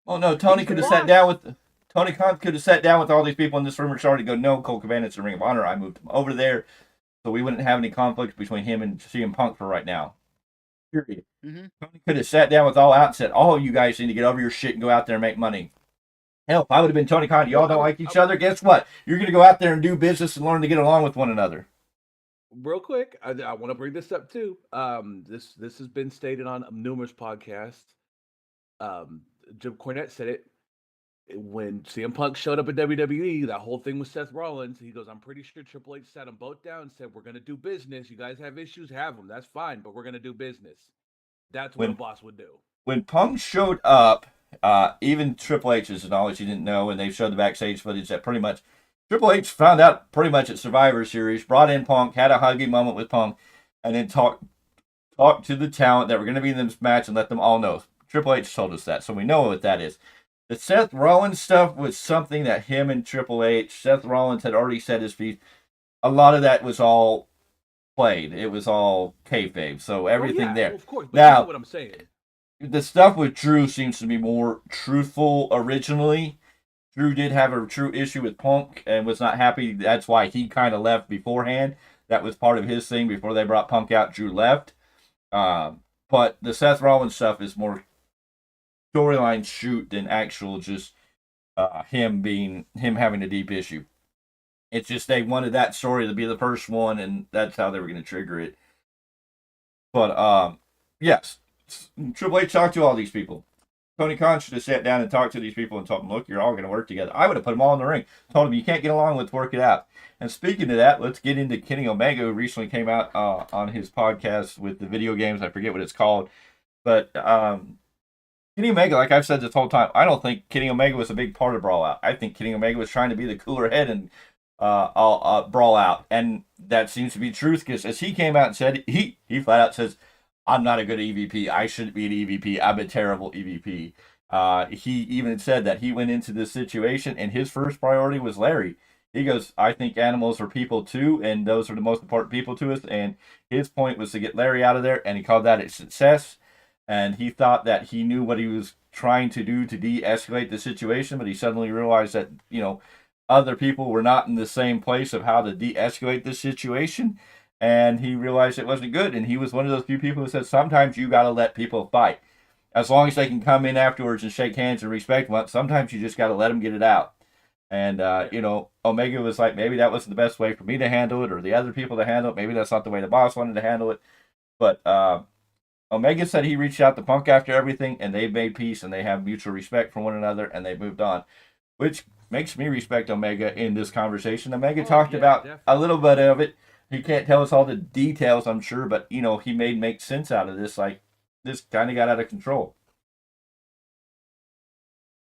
Oh, no, Tony could have sat down with... Tony Khan could have sat down with all these people in this rumor started to go, no, Colt Cabana's in Ring of Honor. I moved him over there so we wouldn't have any conflict between him and CM Punk for right now. Period. Mm-hmm. Tony could have sat down with All Out and said, oh, you guys need to get over your shit and go out there and make money. Hell, if I would have been Tony Khan, y'all don't like each other, guess what? You're going to go out there and do business and learn to get along with one another. Real quick, I want to bring this up too. This has been stated on numerous podcasts. Jim Cornette said it when CM Punk showed up at WWE. That whole thing with Seth Rollins. He goes, "I'm pretty sure Triple H sat them both down and said, we're going to do business. You guys have issues, have them. That's fine, but we're going to do business." That's what a boss would do. When Punk showed up, even Triple H's knowledge he didn't know, and they showed the backstage footage that pretty much Triple H found out pretty much at Survivor Series, brought in Punk, had a huggy moment with Punk, and then talked to the talent that were going to be in this match and let them all know. Triple H told us that, so we know what that is. The Seth Rollins stuff was something that him and Triple H, Seth Rollins had already said his piece. A lot of that was all played. It was all kayfabe, so everything there. Of course, but now, you know what I'm saying. The stuff with Drew seems to be more truthful originally. Drew did have a true issue with Punk and was not happy. That's why he kind of left beforehand. That was part of his thing before they brought Punk out. Drew left. But the Seth Rollins stuff is more storyline shoot than actual just him having a deep issue. It's just they wanted that story to be the first one, and that's how they were going to trigger it. But yes, Triple H talked to all these people. Tony Khan should have sat down and talked to these people and told them, look, you're all going to work together. I would have put them all in the ring. Told them, you can't get along, let's work it out. And speaking of that, let's get into Kenny Omega, who recently came out on his podcast with the video games. I forget what it's called. But Kenny Omega, like I've said this whole time, I don't think Kenny Omega was a big part of Brawl Out. I think Kenny Omega was trying to be the cooler head and Brawl Out. And that seems to be truth, because as he came out and said, he flat out says, I'm not a good EVP. I shouldn't be an EVP. I'm a terrible EVP. He even said that he went into this situation and his first priority was Larry. He goes, I think animals are people too, and those are the most important people to us. And his point was to get Larry out of there, and he called that a success. And he thought that he knew what he was trying to do to de-escalate the situation, but he suddenly realized that, other people were not in the same place of how to de-escalate this situation. And he realized it wasn't good. And he was one of those few people who said, sometimes you got to let people fight. As long as they can come in afterwards and shake hands and respect one, sometimes you just got to let them get it out. And, Omega was like, maybe that wasn't the best way for me to handle it or the other people to handle it. Maybe that's not the way the boss wanted to handle it. But Omega said he reached out to Punk after everything, and they've made peace, and they have mutual respect for one another, and they've moved on, which makes me respect Omega in this conversation. Omega talked about definitely a little bit of it. He can't tell us all the details, I'm sure, but, he make sense out of this. Like, this kind of got out of control.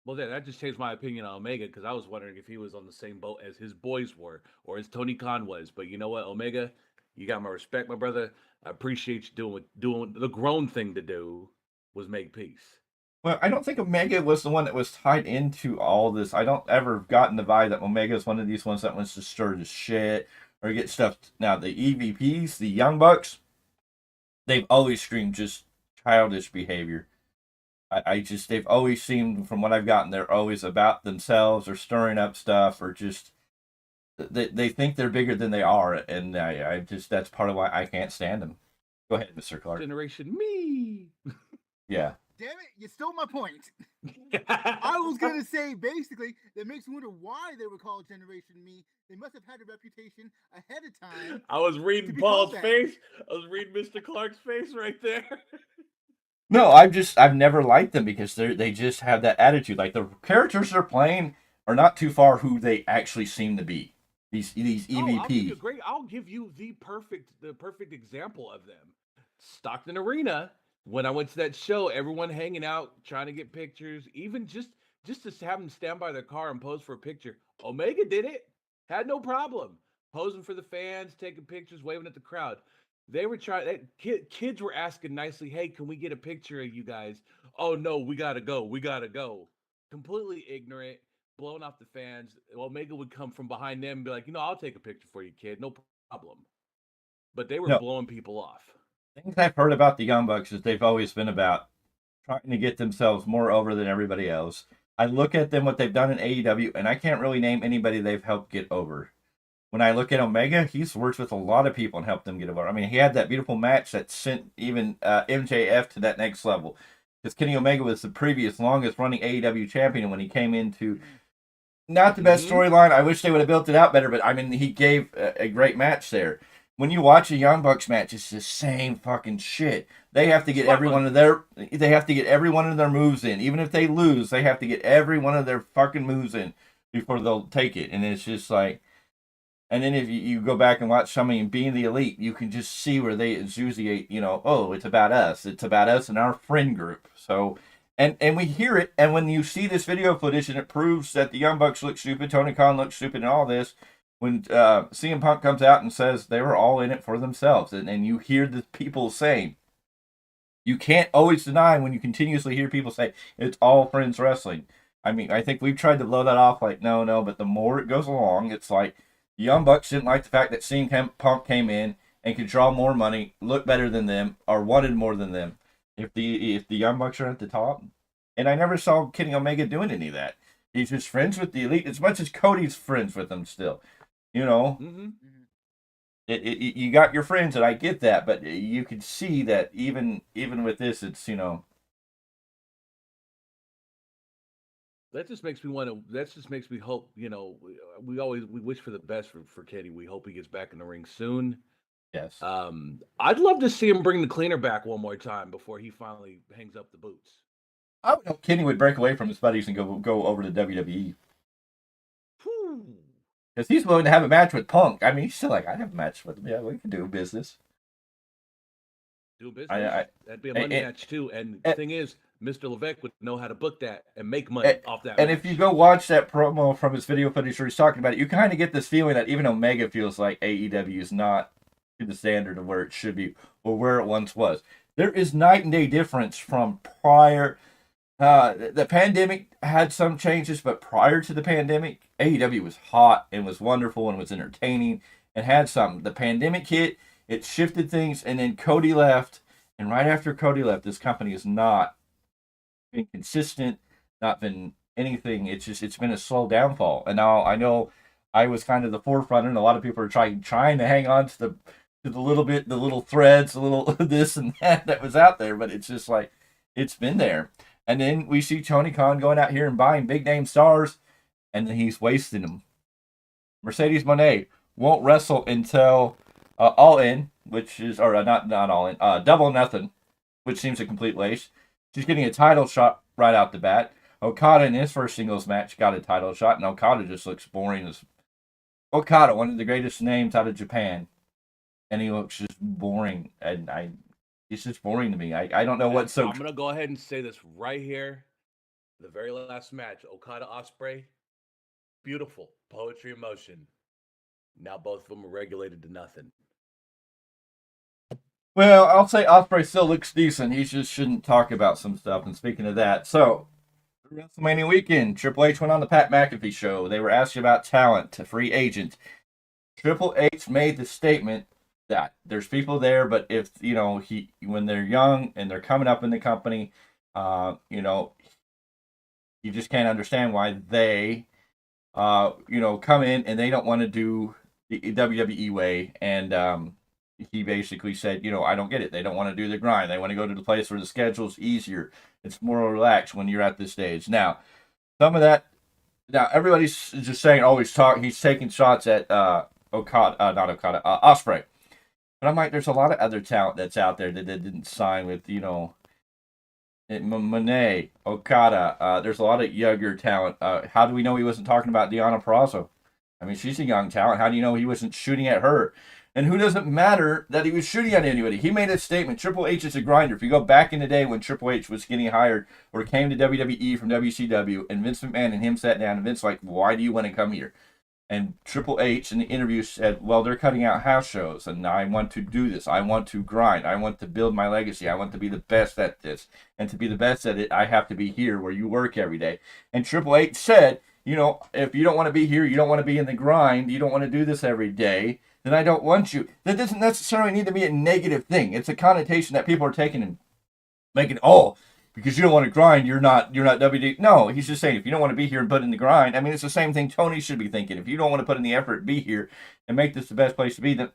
Well, that just changed my opinion on Omega, because I was wondering if he was on the same boat as his boys were, or as Tony Khan was. But you know what, Omega, you got my respect, my brother. I appreciate you doing the grown thing to do was make peace. Well, I don't think Omega was the one that was tied into all this. I don't ever gotten the vibe that Omega is one of these ones that wants to stir the shit or get stuff. Now, the EVPs, the Young Bucks, they've always screamed just childish behavior. I just, they've always seemed, from what I've gotten, they're always about themselves or stirring up stuff or just, they think they're bigger than they are. And I just, that's part of why I can't stand them. Go ahead, Mr. Clarke. Generation me. Yeah. Damn it, you stole my point. I was going to say, basically, that makes me wonder why they were called Generation Me. They must have had a reputation ahead of time. I was reading Paul's face. I was reading Mr. Clarke's face right there. No, I've never liked them because they just have that attitude. Like, the characters they're playing are not too far who they actually seem to be. These EVP. I'll give you the perfect example of them. Stockton Arena. When I went to that show, everyone hanging out, trying to get pictures, even just to have them stand by their car and pose for a picture. Omega did it. Had no problem. Posing for the fans, taking pictures, waving at the crowd. They were trying, kids were asking nicely, hey, can we get a picture of you guys? Oh, no, we got to go. We got to go. Completely ignorant, blowing off the fans. Omega would come from behind them and be like, I'll take a picture for you, kid. No problem. But they were blowing people off. Things I've heard about the Young Bucks is they've always been about trying to get themselves more over than everybody else. I look at them, what they've done in AEW, and I can't really name anybody they've helped get over. When I look at Omega, he's worked with a lot of people and helped them get over. I mean, he had that beautiful match that sent even MJF to that next level. Because Kenny Omega was the previous longest running AEW champion when he came into not the best storyline. I wish they would have built it out better, but I mean, he gave a great match there. When you watch a Young Bucks match, it's the same fucking shit. They have to get every one of their moves in. Even if they lose, they have to get every one of their fucking moves in before they'll take it. And it's just like, and then if you go back and watch somebody being the elite, you can just see where they exuviate, oh, it's about us. It's about us and our friend group. So, and we hear it. And when you see this video footage and it proves that the Young Bucks look stupid, Tony Khan looks stupid and all this, when CM Punk comes out and says they were all in it for themselves, and you hear the people saying, you can't always deny when you continuously hear people say, it's all friends wrestling. I mean, I think we've tried to blow that off like, no, but the more it goes along, it's like, the Young Bucks didn't like the fact that CM Punk came in and could draw more money, look better than them, or wanted more than them. If the Young Bucks are at the top. And I never saw Kenny Omega doing any of that. He's just friends with the elite as much as Cody's friends with them still. You got your friends, and I get that, but you can see that even with this, it's That just makes me hope. We wish for the best for Kenny. We hope he gets back in the ring soon. Yes. I'd love to see him bring the cleaner back one more time before he finally hangs up the boots. I would hope Kenny would break away from his buddies and go over to WWE. Because he's willing to have a match with Punk. I mean, he's still like, I'd have a match with him. Yeah, we can do business. Do business? That'd be a money match, too. And the thing is, Mr. Levesque would know how to book that and make money off that match. If you go watch that promo from his video footage where he's talking about it, you kind of get this feeling that even Omega feels like AEW is not to the standard of where it should be or where it once was. There is night and day difference from prior. The pandemic had some changes, but prior to the pandemic, AEW was hot and was wonderful and was entertaining and had something. The pandemic hit, it shifted things, and then Cody left. And right after Cody left, this company has not been consistent, not been anything. It's been a slow downfall. And now I know I was kind of the forefront, and a lot of people are trying to hang on to the little threads, a little this and that was out there, but it's just like it's been there. And then we see Tony Khan going out here and buying big name stars, and then he's wasting them. Mercedes Moné won't wrestle until All In, which is, or not All In, Double or Nothing, which seems a complete waste. She's getting a title shot right out the bat. Okada in his first singles match got a title shot, and Okada just looks boring as Okada, one of the greatest names out of Japan, and he looks just boring, and it's just boring to me. I don't know what's so. I'm gonna go ahead and say this right here. The very last match, Okada Ospreay, beautiful poetry in motion. Now both of them are regulated to nothing. Well, I'll say Ospreay still looks decent. He just shouldn't talk about some stuff. And speaking of that, so WrestleMania weekend, Triple H went on the Pat McAfee show. They were asking about talent to free agent. Triple H made the statement that there's people there, but if when they're young and they're coming up in the company, you just can't understand why they, come in and they don't want to do the WWE way. And he basically said, I don't get it. They don't want to do the grind. They want to go to the place where the schedule's easier. It's more relaxed when you're at this stage. Now, some of that. Now everybody's just saying, he's taking shots at Ospreay. But I'm like, there's a lot of other talent that's out there that didn't sign with, Monet, Okada. There's a lot of younger talent. How do we know he wasn't talking about Deonna Purrazzo? I mean, she's a young talent. How do you know he wasn't shooting at her? And who doesn't matter that he was shooting at anybody? He made a statement. Triple H is a grinder. If you go back in the day when Triple H was getting hired or came to WWE from WCW, and Vince McMahon and him sat down, and Vince like, why do you want to come here? And Triple H in the interview said, well, they're cutting out house shows, and I want to do this. I want to grind. I want to build my legacy. I want to be the best at this. And to be the best at it, I have to be here where you work every day. And Triple H said, if you don't want to be here, you don't want to be in the grind, you don't want to do this every day, then I don't want you. That doesn't necessarily need to be a negative thing. It's a connotation that people are taking and making, because you don't want to grind, you're not WD. No, he's just saying if you don't want to be here and put in the grind, I mean, it's the same thing Tony should be thinking. If you don't want to put in the effort, be here and make this the best place to be, then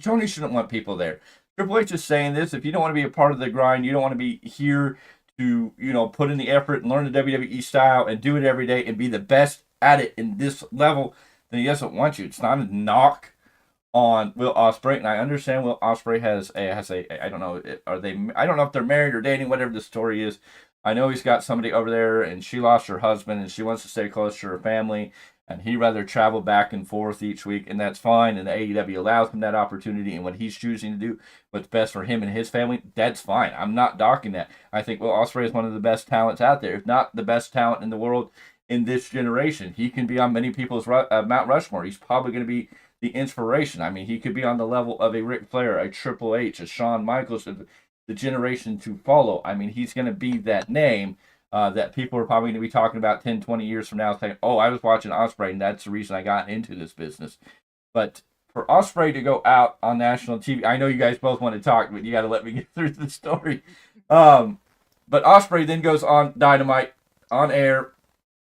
Tony shouldn't want people there. Triple H is saying this. If you don't want to be a part of the grind, you don't want to be here to, put in the effort and learn the WWE style and do it every day and be the best at it in this level, then he doesn't want you. It's not a knock on Will Ospreay, and I understand Will Ospreay has a I don't know, I don't know if they're married or dating, whatever the story is. I know he's got somebody over there, and she lost her husband, and she wants to stay close to her family, and he'd rather travel back and forth each week, and that's fine, and the AEW allows him that opportunity, and what he's choosing to do, what's best for him and his family, that's fine. I'm not docking that. I think Will Ospreay is one of the best talents out there, if not the best talent in the world in this generation. He can be on many people's Mount Rushmore. He's probably going to be the inspiration. I mean, he could be on the level of a Ric Flair, a Triple H, a Shawn Michaels, the generation to follow. I mean, he's going to be that name that people are probably going to be talking about 10, 20 years from now, saying, I was watching Ospreay, and that's the reason I got into this business. But for Ospreay to go out on national TV, I know you guys both want to talk, but you got to let me get through the story. But Ospreay then goes on Dynamite, on air.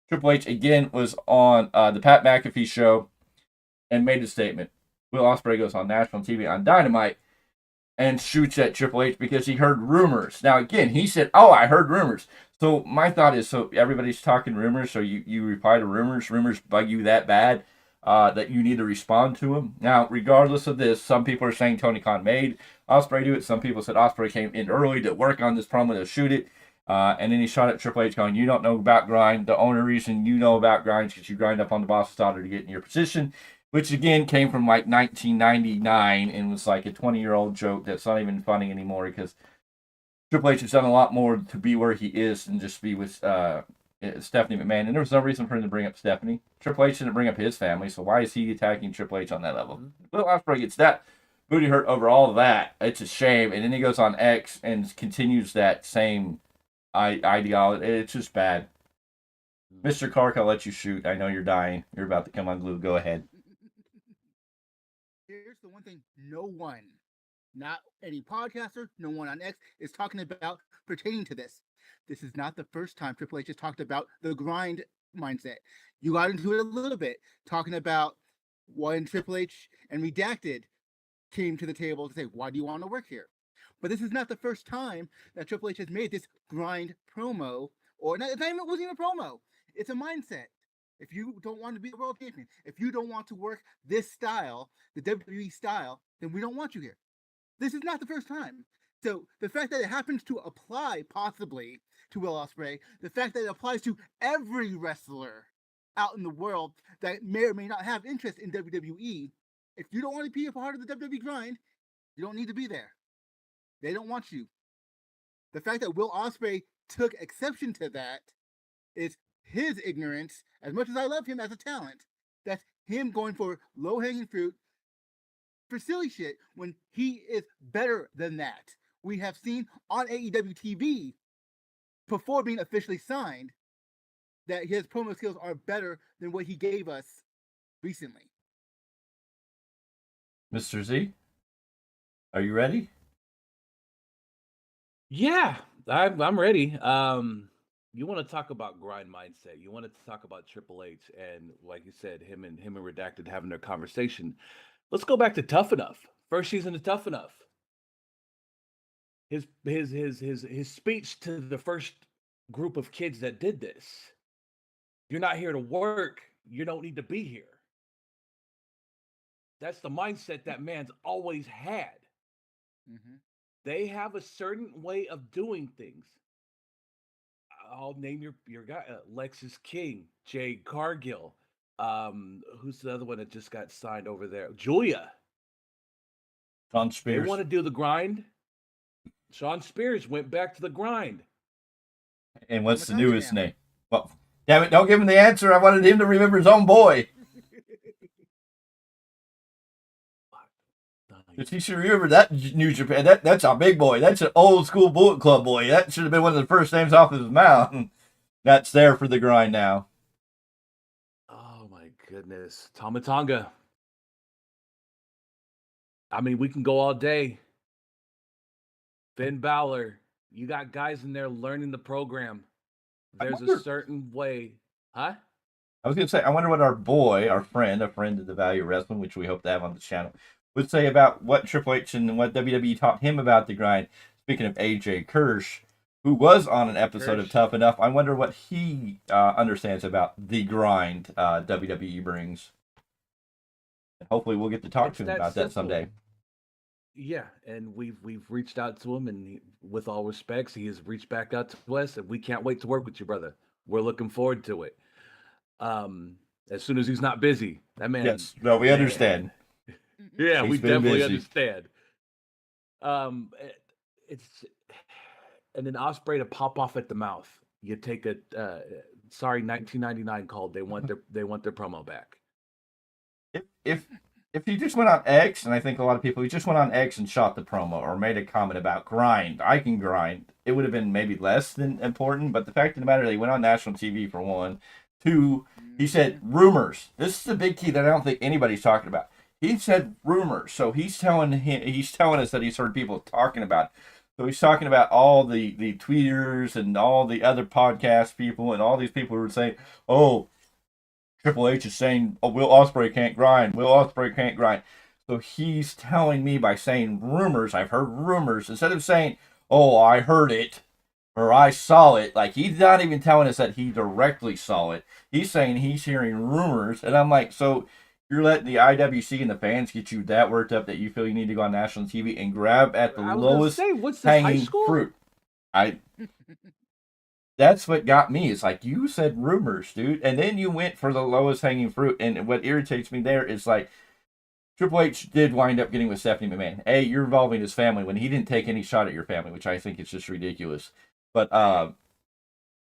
Triple H, again, was on the Pat McAfee show, and made a statement. Will Ospreay goes on national TV on Dynamite and shoots at Triple H because he heard rumors. Now, again, he said, I heard rumors. So my thought is, so everybody's talking rumors, so you reply to rumors. Rumors bug you that bad that you need to respond to them. Now, regardless of this, some people are saying Tony Khan made Ospreay do it. Some people said Ospreay came in early to work on this promo to shoot it. And then he shot at Triple H going, you don't know about grind. The only reason you know about grind is because you grind up on the boss's daughter to get in your position. Which, again, came from, 1999 and was like a 20-year-old joke that's not even funny anymore because Triple H has done a lot more to be where he is than just be with Stephanie McMahon. And there was no reason for him to bring up Stephanie. Triple H didn't bring up his family, so why is he attacking Triple H on that level? Will Ospreay gets that booty hurt over all of that. It's a shame. And then he goes on X and continues that same ideology. It's just bad. Mr. Clarke, I'll let you shoot. I know you're dying. You're about to come unglued. Go ahead. Here's the one thing no one, not any podcaster, no one on X is talking about pertaining to this. This is not the first time Triple H has talked about the grind mindset. You got into it a little bit, talking about when Triple H and Redacted came to the table to say, why do you want to work here? But this is not the first time that Triple H has made this grind promo, or not, it wasn't even a promo. It's a mindset. If you don't want to be a world champion, if you don't want to work this style, the WWE style, then we don't want you here. This is not the first time. So the fact that it happens to apply possibly to Will Ospreay, the fact that it applies to every wrestler out in the world that may or may not have interest in WWE, if you don't want to be a part of the WWE grind, you don't need to be there. They don't want you. The fact that Will Ospreay took exception to that is his ignorance. As much as I love him as a talent, that's him going for low-hanging fruit, for silly shit when he is better than that. We have seen on AEW TV before being officially signed that his promo skills are better than what he gave us recently. Mr. Z, are you ready? Yeah, I'm ready. You want to talk about grind mindset? You want to talk about Triple H and, like you said, him and Redacted having their conversation. Let's go back to Tough Enough. First season of Tough Enough. His speech to the first group of kids that did this. You're not here to work. You don't need to be here. That's the mindset that man's always had. Mm-hmm. They have a certain way of doing things. I'll name your guy, Lexus King, Jade Cargill. Who's the other one that just got signed over there? Julia. Sean Spears. They want to do the grind. Sean Spears went back to the grind. And what's the newest name? Well, damn it, don't give him the answer. I wanted him to remember his own boy. Because he should remember that New Japan. That's a big boy. That's an old school Bullet Club boy. That should have been one of the first names off his mouth. That's there for the grind now. Oh my goodness. Tama Tonga. I mean, we can go all day. Finn Balor. You got guys in there learning the program. There's a certain way. Huh? I was going to say, I wonder what our boy, a friend of the Value Wrestling, which we hope to have on the channel, would say about what Triple H and what WWE taught him about the grind. Speaking of AJ Kirsch, who was on an episode of Tough Enough, I wonder what he understands about the grind WWE brings. And hopefully we'll get to talk to him about that someday. Yeah, and we've reached out to him, and with all respects, he has reached back out to us, and we can't wait to work with you, brother. We're looking forward to it. As soon as he's not busy, that man. Yes, no, we understand. Yeah, we definitely understand. It's and then Ospreay to pop off at the mouth. You take a 1999 called. They want their promo back. If he just went on X, and I think a lot of people, he just went on X and shot the promo or made a comment about grind. I can grind. It would have been maybe less than important, but the fact of the matter, they went on national TV for one. Two, he said rumors. This is the big key that I don't think anybody's talking about. He said rumors, so he's telling us that he's heard people talking about it. So he's talking about all the tweeters and all the other podcast people and all these people who are saying, "Oh, Triple H is saying, oh, Will Ospreay can't grind. Will Ospreay can't grind." So he's telling me by saying rumors. I've heard rumors instead of saying, "Oh, I heard it," or "I saw it." Like, he's not even telling us that he directly saw it. He's saying he's hearing rumors, and I'm like, so you're letting the IWC and the fans get you that worked up that you feel you need to go on national TV and grab at the lowest hanging fruit. That's what got me. It's like, you said rumors, dude, and then you went for the lowest hanging fruit. And what irritates me there is, like, Triple H did wind up getting with Stephanie McMahon. Hey, you're involving his family when he didn't take any shot at your family, which I think is just ridiculous. But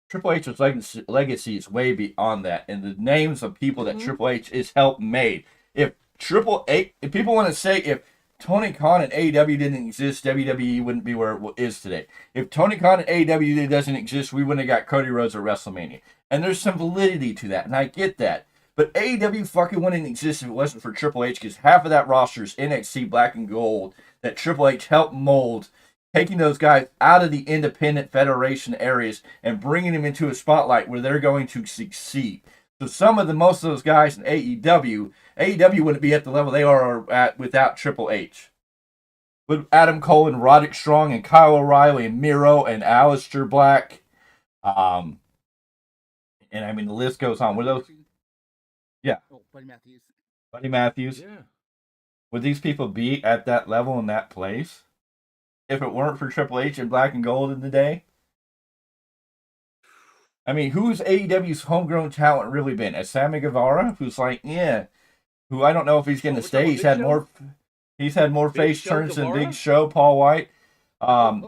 Triple H's legacy is way beyond that, and the names of people that Triple H has helped made. If people want to say if Tony Khan and AEW didn't exist, WWE wouldn't be where it is today. If Tony Khan and AEW doesn't exist, we wouldn't have got Cody Rhodes at WrestleMania. And there's some validity to that, and I get that. But AEW fucking wouldn't exist if it wasn't for Triple H, because half of that roster is NXT Black and Gold that Triple H helped mold, taking those guys out of the independent federation areas and bringing them into a spotlight where they're going to succeed. So most of those guys in AEW wouldn't be at the level they are at without Triple H. With Adam Cole and Roderick Strong and Kyle O'Reilly and Miro and Aleister Black. And I mean, the list goes on. Were those? Yeah. Oh, Buddy Matthews. Buddy Matthews. Yeah. Would these people be at that level in that place if it weren't for Triple H and Black and Gold in the day? I mean, who's AEW's homegrown talent really been? As Sammy Guevara, who's like, yeah, who I don't know if he's going to stay. He's had more face turns than Big Show, Paul White. Darby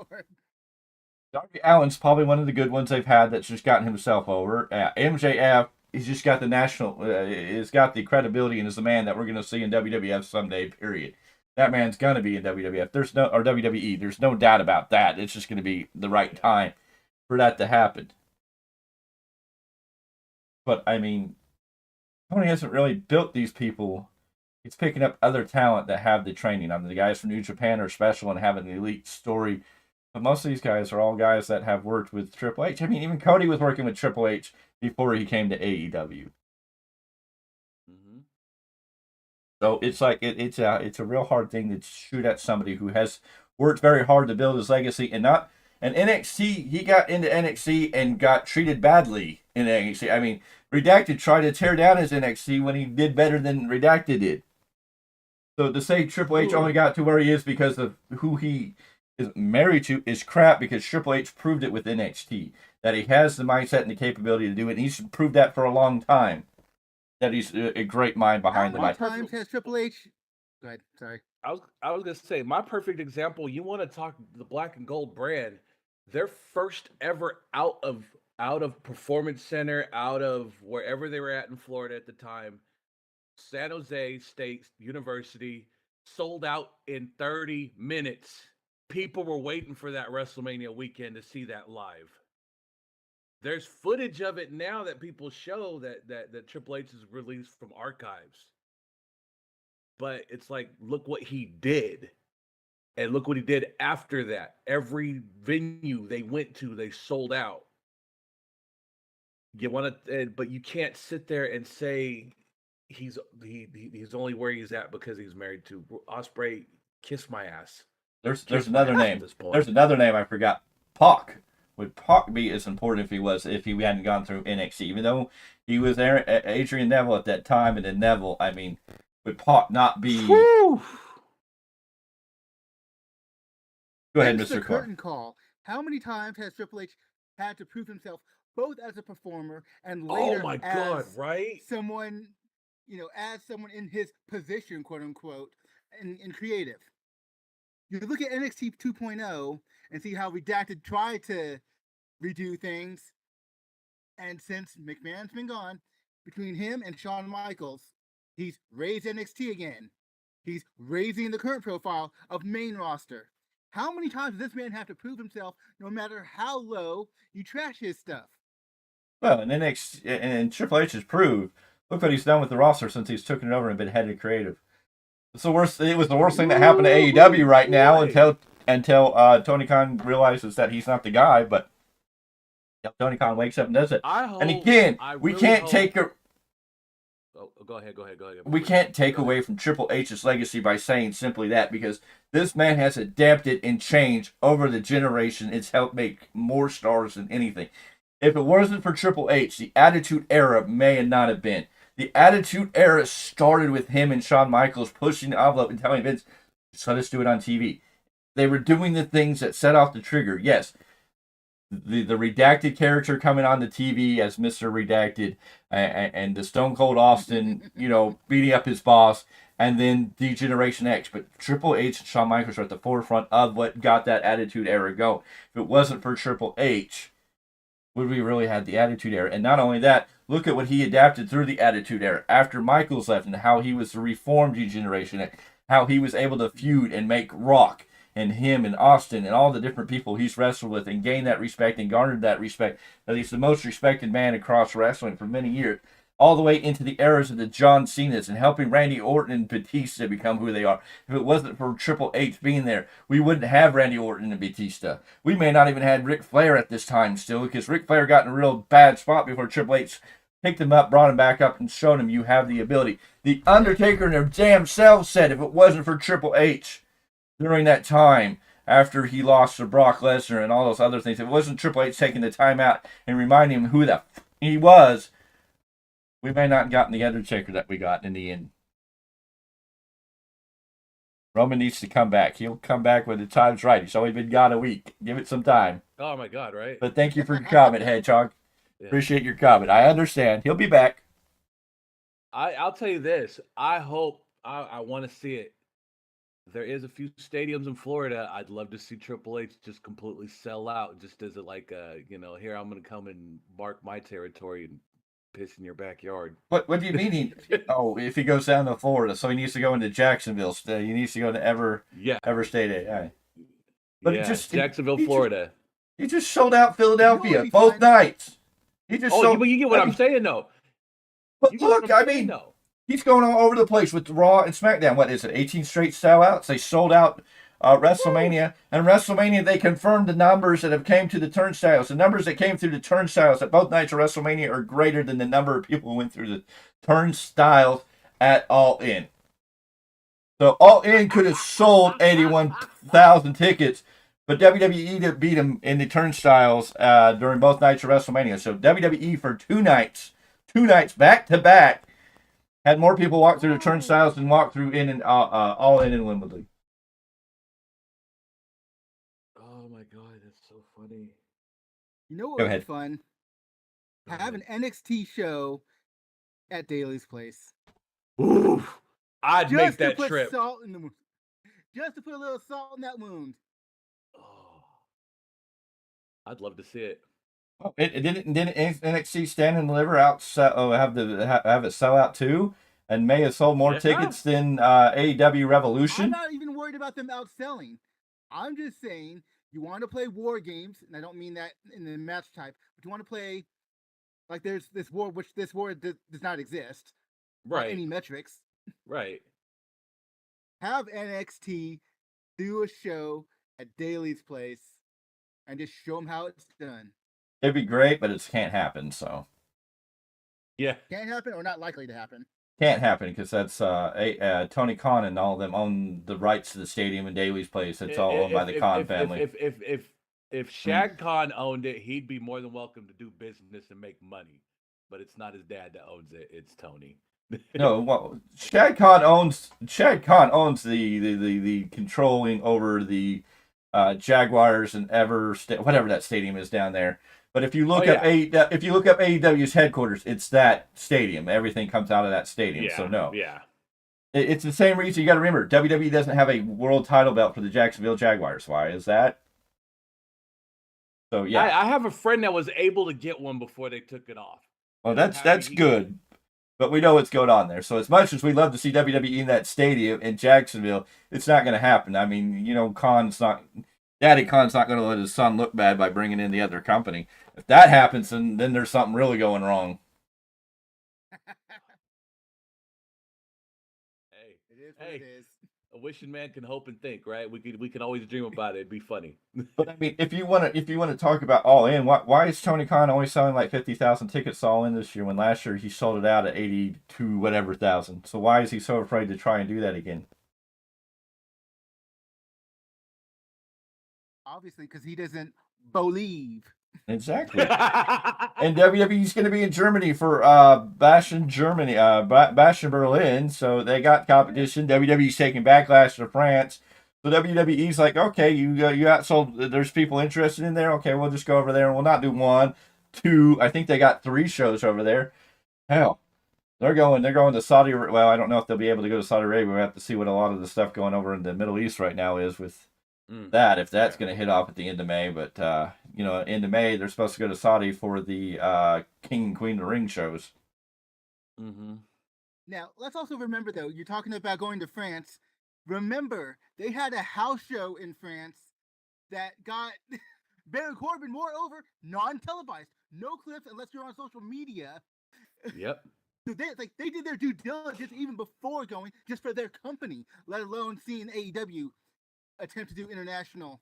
Allin's probably one of the good ones they've had that's just gotten himself over. MJF, he's just got the credibility and is the man that we're going to see in WWF someday, period. that man's gonna be in WWF. Or WWE. There's no doubt about that. It's just gonna be the right time for that to happen. But I mean, Tony hasn't really built these people. He's picking up other talent that have the training. I mean, the guys from New Japan are special and have an elite story. But most of these guys are all guys that have worked with Triple H. I mean, even Cody was working with Triple H before he came to AEW. Mm-hmm. So it's like it's a real hard thing to shoot at somebody who has worked very hard to build his legacy and not. And NXT, he got into NXT and got treated badly in NXT. I mean, Redacted tried to tear down his NXT when he did better than Redacted did. So to say Triple H only got to where he is because of who he is married to is crap, because Triple H proved it with NXT. That he has the mindset and the capability to do it, and he's proved that for a long time. That he's a great mind behind the mic. How many times has Triple H... Go ahead, sorry. I was going to say, my perfect example, you want to talk the Black and Gold brand, their first ever out of Performance Center, out of wherever they were at in Florida at the time, San Jose State University, sold out in 30 minutes. People were waiting for that WrestleMania weekend to see that live. There's footage of it now that people show that Triple H has released from archives. But it's like, look what he did. And look what he did after that. Every venue they went to, they sold out. You want to, but you can't sit there and say he's only where he's at because he's married to Ospreay. Kiss my ass. There's another name. There's another name I forgot. Pac. Would Pac be as important if he hadn't gone through NXT? Even though he was there, Adrian Neville at that time, and then Neville. I mean, would Pac not be? Whew. Go ahead, Mr. Clarke. Curtain call. How many times has Triple H had to prove himself both as a performer and later as someone, as someone in his position, quote unquote, in creative? You look at NXT 2.0 and see how Redacted tried to redo things, and since McMahon's been gone, between him and Shawn Michaels, he's raised NXT again. He's raising the current profile of main roster. How many times does this man have to prove himself, no matter how low you trash his stuff? Well, and NXT and Triple H has proved. Look what he's done with the roster since he's taken it over and been head of creative. It's the worst. It was the worst thing that happened to AEW right now until Tony Khan realizes that he's not the guy. But Tony Khan wakes up and does it. And again, we can't take a. Oh, go ahead. We can't take away from Triple H's legacy by saying simply that, because this man has adapted and changed over the generation. It's helped make more stars than anything. If it wasn't for Triple H, the Attitude Era may not have been. The Attitude Era started with him and Shawn Michaels pushing the envelope and telling Vince, just let us do it on TV. They were doing the things that set off the trigger. Yes, the Redacted character coming on the TV as Mr. Redacted, and the Stone Cold Austin, beating up his boss, and then the Generation X. But Triple H and Shawn Michaels are at the forefront of what got that Attitude Era going. If it wasn't for Triple H, would we really have the Attitude Era? And not only that, look at what he adapted through the Attitude Era after Michaels left, and how he was the reformed Generation X, how he was able to feud and make Rock and him and Austin and all the different people he's wrestled with and gained that respect and garnered that respect, that he's the most respected man across wrestling for many years, all the way into the eras of the John Cena's and helping Randy Orton and Batista become who they are. If it wasn't for Triple H being there, we wouldn't have Randy Orton and Batista. We may not even have Ric Flair at this time still, because Ric Flair got in a real bad spot before Triple H picked him up, brought him back up, and showed him you have the ability. The Undertaker and their damn selves said if it wasn't for Triple H during that time, after he lost to Brock Lesnar and all those other things, if it wasn't Triple H taking the time out and reminding him who the he was, we may not have gotten the Undertaker that we got in the end. Roman needs to come back. He'll come back when the time's right. He's only been gone a week. Give it some time. Oh, my God, right? But thank you for your comment, Hedgehog. Yeah. Appreciate your comment. I understand. He'll be back. I'll tell you this. I hope, I want to see it. There is a few stadiums in Florida. I'd love to see Triple H just completely sell out, just as a, here, I'm going to come and mark my territory and piss in your backyard. What do you mean? If he goes down to Florida, so he needs to go into Jacksonville. He needs to go to Ever State AI. But Jacksonville, Florida. He just sold out Philadelphia both nights. He just sold. But you get what I'm saying, though. But look, I mean, he's going all over the place with Raw and SmackDown. What is it? 18 straight sellouts. They sold out WrestleMania, and WrestleMania they confirmed the numbers that have came to the turnstiles. The numbers that came through the turnstiles at both nights of WrestleMania are greater than the number of people who went through the turnstiles at All In. So All In could have sold 81,000 tickets, but WWE beat them in the turnstiles during both nights of WrestleMania. So WWE for two nights back to back, had more people walk through the turnstiles than walk through All In and Wembley. Oh my God, that's so funny. You know what would be fun? Have an NXT show at Daly's place. Oof. I'd make that trip. Salt in the wound. Just to put a little salt in that wound. Oh, I'd love to see it. Oh, didn't NXT Stand and Deliver have it sell out too, and may have sold more tickets than AEW Revolution. I'm not even worried about them outselling. I'm just saying you want to play war games, and I don't mean that in the match type, but you want to play like there's this war, which this war does not exist. Right. Any metrics. Right. Have NXT do a show at Daly's place and just show them how it's done. It'd be great, but it can't happen. So. Yeah. Can't happen or not likely to happen. Can't happen because that's Tony Khan and all of them own the rights to the stadium and Daly's place. It's all owned by the Khan family. If Shad Khan owned it, he'd be more than welcome to do business and make money. But it's not his dad that owns it; it's Tony. No, well, Shad Khan owns the controlling over the Jaguars and whatever that stadium is down there. But if you look up AEW's headquarters, it's that stadium. Everything comes out of that stadium. Yeah, so no, yeah, it's the same reason. You got to remember, WWE doesn't have a world title belt for the Jacksonville Jaguars. Why is that? So yeah, I have a friend that was able to get one before they took it off. Well, that's good. But we know what's going on there. So as much as we love to see WWE in that stadium in Jacksonville, it's not going to happen. I mean, Daddy Khan's not going to let his son look bad by bringing in the other company. If that happens, then there's something really going wrong. Hey, it is what it is. A wishing man can hope and think, right? We can always dream about it. It'd be funny. But I mean, if you want to talk about All In, why is Tony Khan only selling like 50,000 tickets All In this year when last year he sold it out at 82 whatever thousand? So why is he so afraid to try and do that again? Obviously, because he doesn't believe. Exactly. And WWE's going to be in Germany for Bash in Berlin, so they got competition. WWE's taking Backlash to France, so WWE's like, okay, you outsold. There's people interested in there. Okay, we'll just go over there and we'll not do 1, 2. I think they got 3 shows over there. Hell, they're going to Saudi. Well, I don't know if they'll be able to go to Saudi Arabia. We have to see what a lot of the stuff going over in the Middle East right now is with. If that's going to hit off at the end of May, but end of May they're supposed to go to Saudi for the King and Queen of the Ring shows. Mm-hmm. Now let's also remember, though, you're talking about going to France. Remember, they had a house show in France that got Baron Corbin. Moreover, non-televised, no clips unless you're on social media. Yep. So they did their due diligence even before going, just for their company, let alone seeing AEW attempt to do international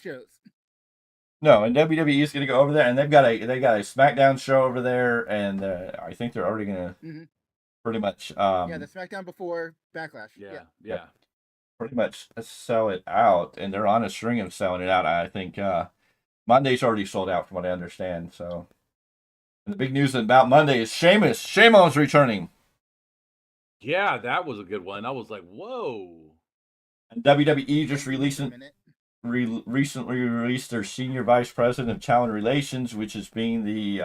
shows. No, and WWE is going to go over there, and they got a SmackDown show over there, and I think they're already going to pretty much the SmackDown before Backlash. Yeah. Pretty much sell it out, and they're on a string of selling it out. I think Monday's already sold out, from what I understand. So, and the big news about Monday is Sheamus returning. Yeah, that was a good one. I was like, whoa. WWE just recently released their senior vice president of talent relations, which has been the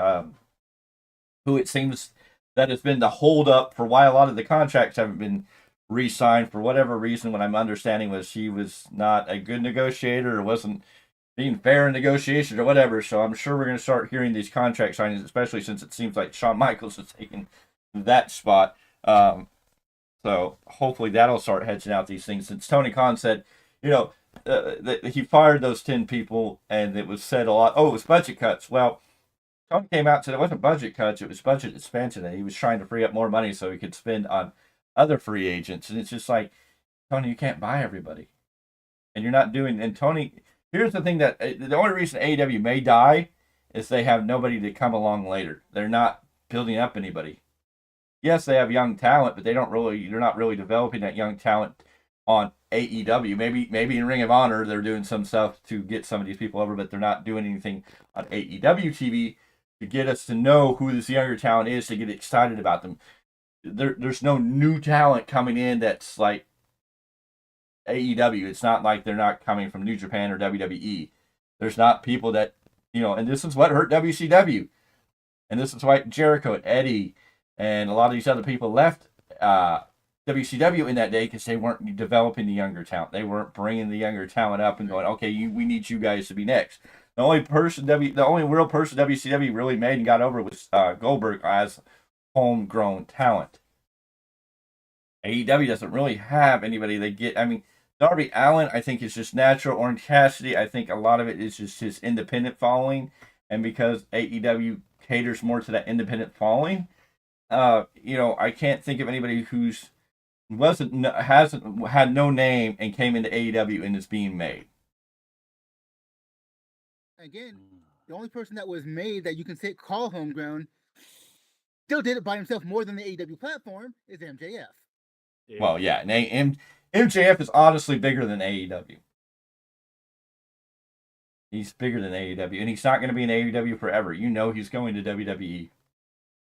who it seems that has been the hold up for why a lot of the contracts haven't been re-signed for whatever reason. What I'm understanding was she was not a good negotiator, or wasn't being fair in negotiations or whatever. So I'm sure we're going to start hearing these contract signings, especially since it seems like Shawn Michaels is taking that spot. So hopefully that'll start hedging out these things. Since Tony Khan said, he fired those 10 people, and it was said a lot, oh, it was budget cuts. Well, Tony came out and said it wasn't budget cuts, it was budget expansion, and he was trying to free up more money so he could spend on other free agents. And it's just like, Tony, you can't buy everybody. And you're not doing, and Tony, here's the thing that, the only reason AEW may die is they have nobody to come along later. They're not building up anybody. Yes, they have young talent, but they're not really developing that young talent on AEW. Maybe in Ring of Honor they're doing some stuff to get some of these people over, but they're not doing anything on AEW TV to get us to know who this younger talent is, to get excited about them. There's no new talent coming in that's like AEW. It's not like they're not coming from New Japan or WWE. There's not people that, and this is what hurt WCW. And this is why Jericho and Eddie and a lot of these other people left WCW in that day, because they weren't developing the younger talent. They weren't bringing the younger talent up and going, okay, we need you guys to be next. The only real person WCW really made and got over was Goldberg as homegrown talent. AEW doesn't really have anybody they get. I mean, Darby Allin, I think, is just natural. Orange Cassidy, I think a lot of it is just his independent following. And because AEW caters more to that independent following, I can't think of anybody who's hasn't had no name and came into AEW and is being made. Again, the only person that was made that you can call homegrown still did it by himself more than the AEW platform is MJF. Yeah. Well, yeah, and MJF is honestly bigger than AEW. He's bigger than AEW, and he's not going to be in AEW forever. He's going to WWE.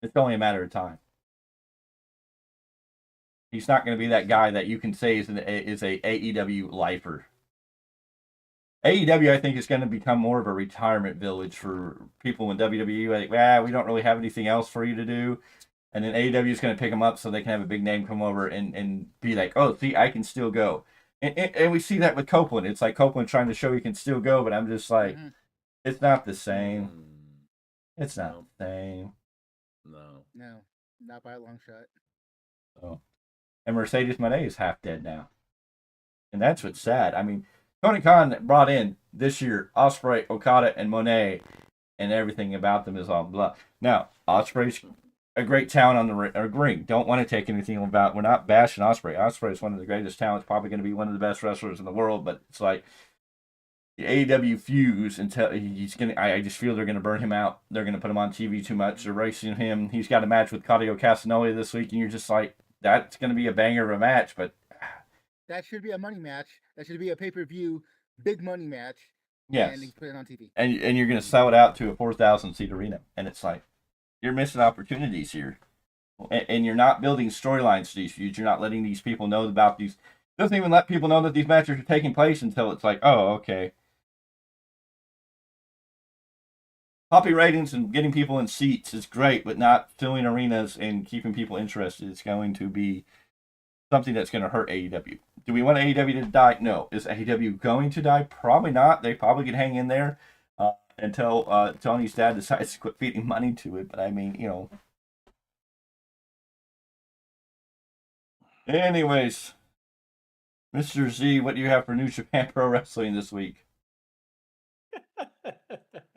It's only a matter of time. He's not going to be that guy that you can say is a AEW lifer. AEW, I think, is going to become more of a retirement village for people in WWE. Like, we don't really have anything else for you to do. And then AEW is going to pick them up so they can have a big name come over and be like, oh, see, I can still go. And we see that with Copeland. It's like Copeland trying to show he can still go, but I'm just like, it's not the same. It's not the same. No, not by a long shot. Oh. And Mercedes Moné is half dead now. And that's what's sad. I mean, Tony Khan brought in this year Ospreay, Okada, and Moné, and everything about them is all blah. Now, Ospreay's a great talent on the ring. Don't want to take anything about. We're not bashing Ospreay. Ospreay is one of the greatest talents, probably going to be one of the best wrestlers in the world. But it's like the AEW fuse until he's going. I just feel they're going to burn him out. They're going to put him on TV too much. They're racing him. He's got a match with Claudio Castagnoli this week, and you're just like, that's going to be a banger of a match. But that should be a money match. That should be a pay-per-view big money match. Yes, and put it on TV. And you're going to sell it out to a 4,000 seat arena, and it's like, you're missing opportunities here. And you're not building storylines to these feuds. You're not letting these people know about these. Doesn't even let people know that these matches are taking place until it's like, oh, okay. Poppy ratings and getting people in seats is great, but not filling arenas and keeping people interested is going to be something that's going to hurt AEW. Do we want AEW to die? No. Is AEW going to die? Probably not. They probably could hang in there until Tony's dad decides to quit feeding money to it. But I mean, Anyways, Mr. Z, what do you have for New Japan Pro Wrestling this week?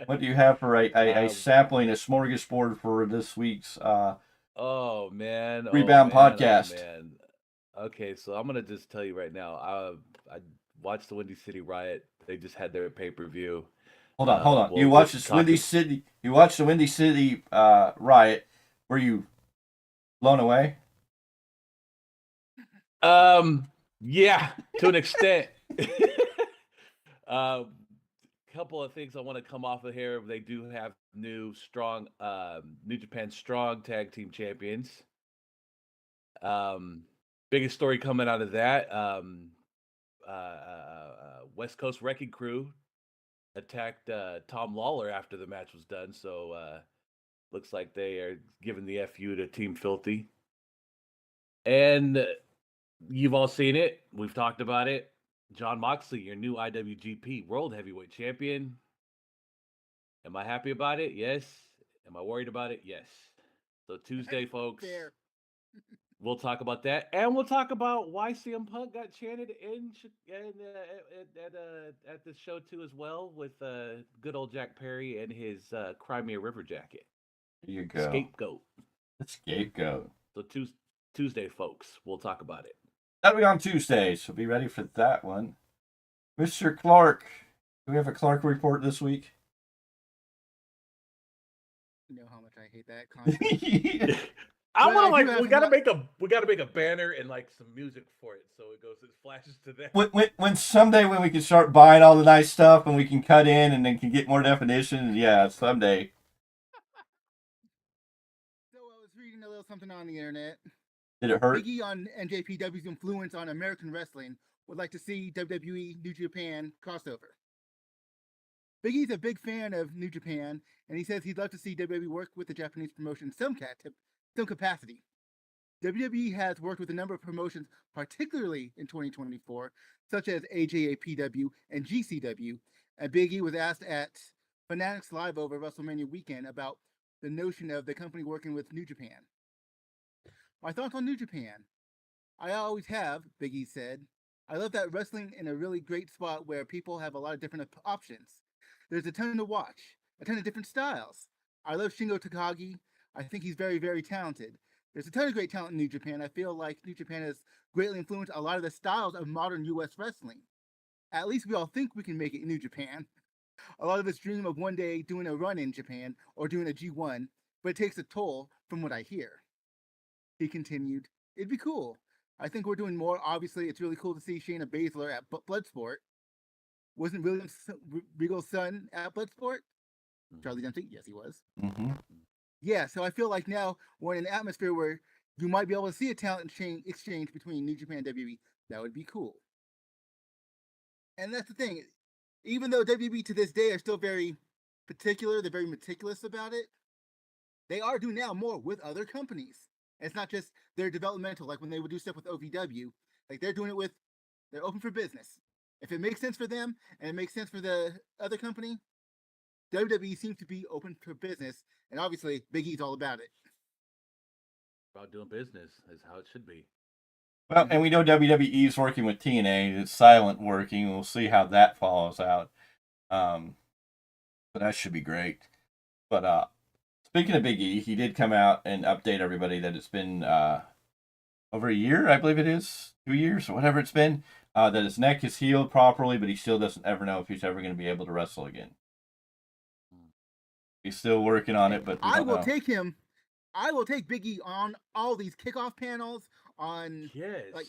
What do you have for a sampling, a smorgasbord for this week's Rebound podcast? Oh, man. Okay, so I'm gonna just tell you right now. I watched the Windy City Riot. They just had their pay-per-view. Hold on. You watched the Windy City. You watched the Windy City Riot. Were you blown away? Yeah, to an extent. Couple of things I want to come off of here. They do have New Japan Strong Tag Team Champions. Biggest story coming out of that. West Coast Wrecking Crew attacked Tom Lawler after the match was done. So looks like they are giving the FU to Team Filthy. And you've all seen it. We've talked about it. John Moxley, your new IWGP World Heavyweight Champion. Am I happy about it? Yes. Am I worried about it? Yes. So Tuesday, folks, we'll talk about that, and we'll talk about why CM Punk got chanted at this show too, as well, with good old Jack Perry and his Crimea River jacket. There you go. Scapegoat. The scapegoat. So Tuesday, folks, we'll talk about it. That'll be on Tuesday, so be ready for that one. Mr. Clarke, do we have a Clarke report this week? You know how much I hate that concept. I want to we gotta make a banner and like some music for it, so it flashes to that. When someday when we can start buying all the nice stuff and we can cut in and then can get more definition, yeah, someday. So I was reading a little something on the internet. Did it hurt? Biggie on NJPW's influence on American wrestling would like to see WWE New Japan crossover. Biggie's a big fan of New Japan, and he says he'd love to see WWE work with the Japanese promotion in some capacity. WWE has worked with a number of promotions, particularly in 2024, such as AJAPW and GCW, and Biggie was asked at Fanatics Live over WrestleMania weekend about the notion of the company working with New Japan. My thoughts on New Japan. I always have, Biggie said. I love that wrestling in a really great spot where people have a lot of different options. There's a ton to watch, a ton of different styles. I love Shingo Takagi. I think he's very, very talented. There's a ton of great talent in New Japan. I feel like New Japan has greatly influenced a lot of the styles of modern U.S. wrestling. At least we all think we can make it in New Japan. A lot of us dream of one day doing a run in Japan or doing a G1, but it takes a toll from what I hear. He continued, it'd be cool. I think we're doing more. Obviously, it's really cool to see Shayna Baszler at Bloodsport. Wasn't William Regal's son at Bloodsport? Charlie Dempsey? Yes, he was. Mm-hmm. Yeah, so I feel like now we're in an atmosphere where you might be able to see a talent exchange between New Japan and WWE. That would be cool. And that's the thing. Even though WWE to this day are still very particular, they're very meticulous about it, they are doing now more with other companies. It's not just their developmental, like when they would do stuff with OVW. Like they're doing it they're open for business. If it makes sense for them and it makes sense for the other company, WWE seems to be open for business. And obviously, Big E's all about it. About doing business is how it should be. Well, and we know WWE's working with TNA. It's silent working. We'll see how that follows out. But that should be great. But speaking of Big E, he did come out and update everybody that it's been over a year, I believe it is, 2 years, or whatever it's been, that his neck is healed properly, but he still doesn't ever know if he's ever going to be able to wrestle again. He's still working on it, but I will take him. I will take Big E on all these kickoff panels. Like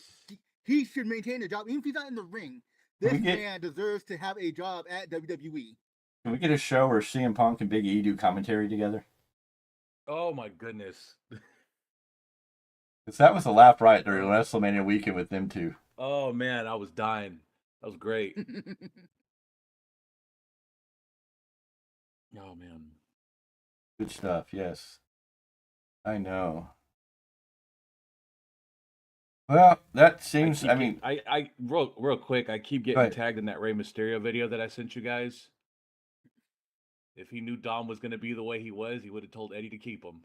he should maintain a job, even if he's not in the ring. This man deserves to have a job at WWE. Can we get a show where CM Punk and Big E do commentary together? Oh my goodness! Because that was a laugh right during WrestleMania weekend with them two. Oh man, I was dying. That was great. Oh man, good stuff. Yes, I know. Well, that seems. I real quick. I keep getting tagged in that Rey Mysterio video that I sent you guys. If he knew Dom was going to be the way he was, he would have told Eddie to keep him.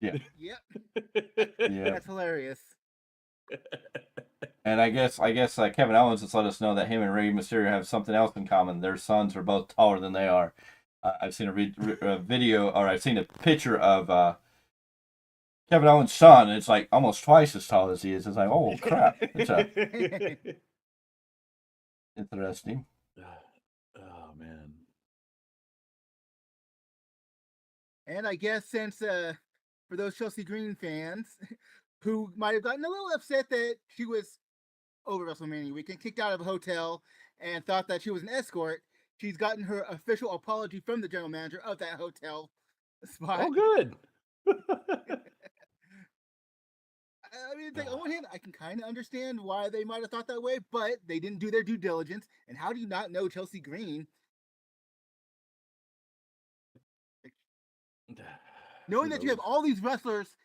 Yeah. Yep. Yeah. That's hilarious. And I guess Kevin Owens has let us know that him and Rey Mysterio have something else in common. Their sons are both taller than they are. I've seen a video, or I've seen a picture of Kevin Owens' son, and it's like almost twice as tall as he is. It's like, oh crap! It's interesting. Oh man. And I guess since for those Chelsea Green fans who might have gotten a little upset that she was over WrestleMania weekend, kicked out of a hotel, and thought that she was an escort, she's gotten her official apology from the general manager of that hotel spot. Oh, good. I mean, on one hand, I can kind of understand why they might have thought that way, but they didn't do their due diligence. And how do you not know Chelsea Green? Knowing that you have all these wrestlers,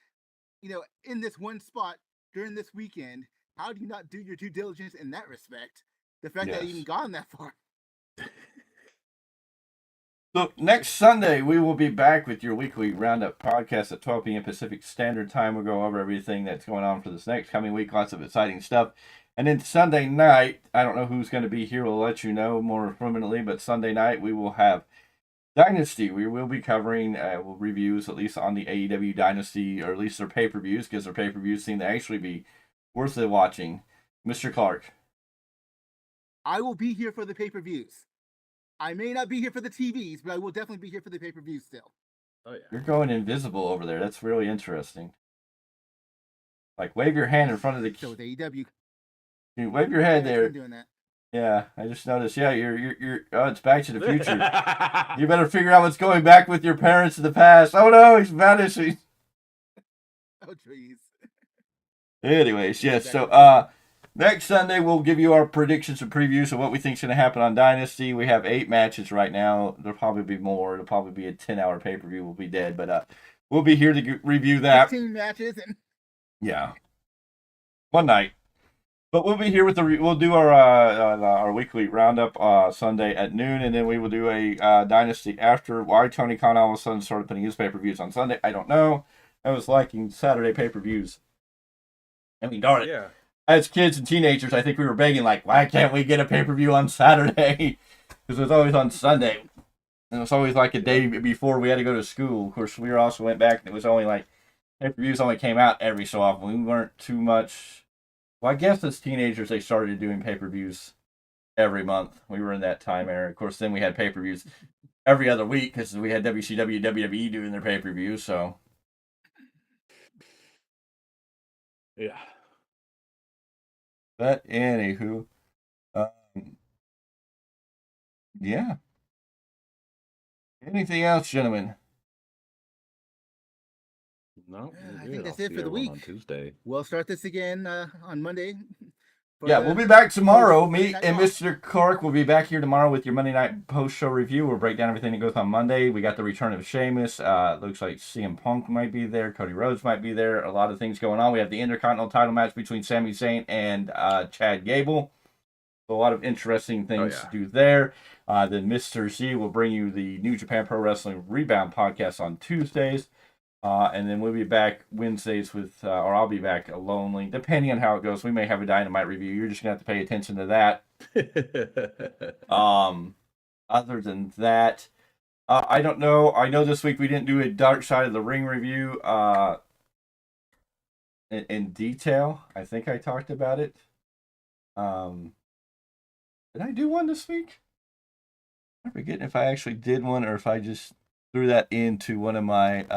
in this one spot during this weekend, how do you not do your due diligence in that respect? The fact that I even gone that far. So next Sunday, we will be back with your weekly Roundup podcast at 12 p.m. Pacific Standard Time. We'll go over everything that's going on for this next coming week, lots of exciting stuff. And then Sunday night, I don't know who's going to be here. We'll let you know more permanently, but Sunday night we will have Dynasty. We will be covering reviews, at least on the AEW Dynasty, or at least their pay-per-views, because their pay-per-views seem to actually be worth it watching. Mr. Clarke. I will be here for the pay-per-views. I may not be here for the TVs, but I will definitely be here for the pay-per-views still. Oh, yeah. You're going invisible over there. That's really interesting. Like, wave your hand in front of the... So with AEW. Dude, wave your head there. I'm doing that. Yeah, I just noticed. Yeah, you're. Oh, it's Back to the Future. You better figure out what's going back with your parents in the past. Oh no, he's vanishing. Oh jeez. Anyways, yes. So, next Sunday we'll give you our predictions and previews of what we think is going to happen on Dynasty. We have 8 matches right now. There'll probably be more. It'll probably be a 10-hour pay-per-view. We'll be dead, but we'll be here to review that. 15 matches and. Yeah. One night. But we'll be here with we'll do our weekly roundup Sunday at noon, and then we will do a Dynasty after. Why Tony Khan all of a sudden started putting his pay-per-views on Sunday, I don't know. I was liking Saturday pay-per-views. I mean, darn it. Yeah. As kids and teenagers, I think we were begging, like, why can't we get a pay-per-view on Saturday? Because it was always on Sunday. And it was always like a day before we had to go to school. Of course, we also went back, and it was only like, pay-per-views only came out every so often. We weren't too much... Well, I guess as teenagers, they started doing pay-per-views every month. We were in that time era. Of course, then we had pay-per-views every other week because we had WCW, WWE doing their pay-per-views, so... Yeah. But anywho, yeah. Anything else, gentlemen? No, I think that's it for the week. On Tuesday. We'll start this again on Monday. Yeah, we'll be back tomorrow. Me and Mr. Clarke will be back here tomorrow with your Monday night post-show review. We'll break down everything that goes on Monday. We got the return of Sheamus. Looks like CM Punk might be there. Cody Rhodes might be there. A lot of things going on. We have the Intercontinental title match between Sami Zayn and Chad Gable. So a lot of interesting things to do there. Then Mr. Z will bring you the New Japan Pro Wrestling Rebound podcast on Tuesdays. And then we'll be back Wednesdays with, or I'll be back lonely, depending on how it goes. We may have a Dynamite review. You're just going to have to pay attention to that. Other than that, I don't know. I know this week we didn't do a Dark Side of the Ring review in detail. I think I talked about it. Did I do one this week? I'm forgetting if I actually did one or if I just threw that into one of my...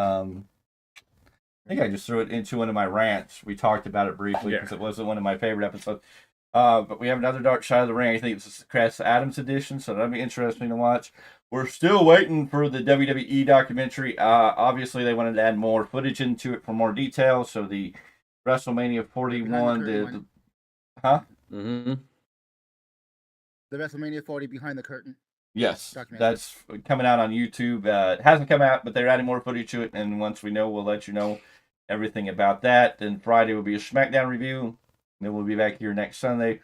I think I just threw it into one of my rants. We talked about it briefly because it wasn't one of my favorite episodes. But we have another Dark Side of the Ring. I think it's the Chris Adams edition, so that'll be interesting to watch. We're still waiting for the WWE documentary. Obviously, they wanted to add more footage into it for more details. So the WrestleMania 41... Huh? Mm-hmm. The WrestleMania 40 Behind the Curtain. Yes, that's coming out on YouTube. It hasn't come out, but they're adding more footage to it. And once we know, we'll let you know everything about that. Then Friday will be a SmackDown review. And then we'll be back here next Sunday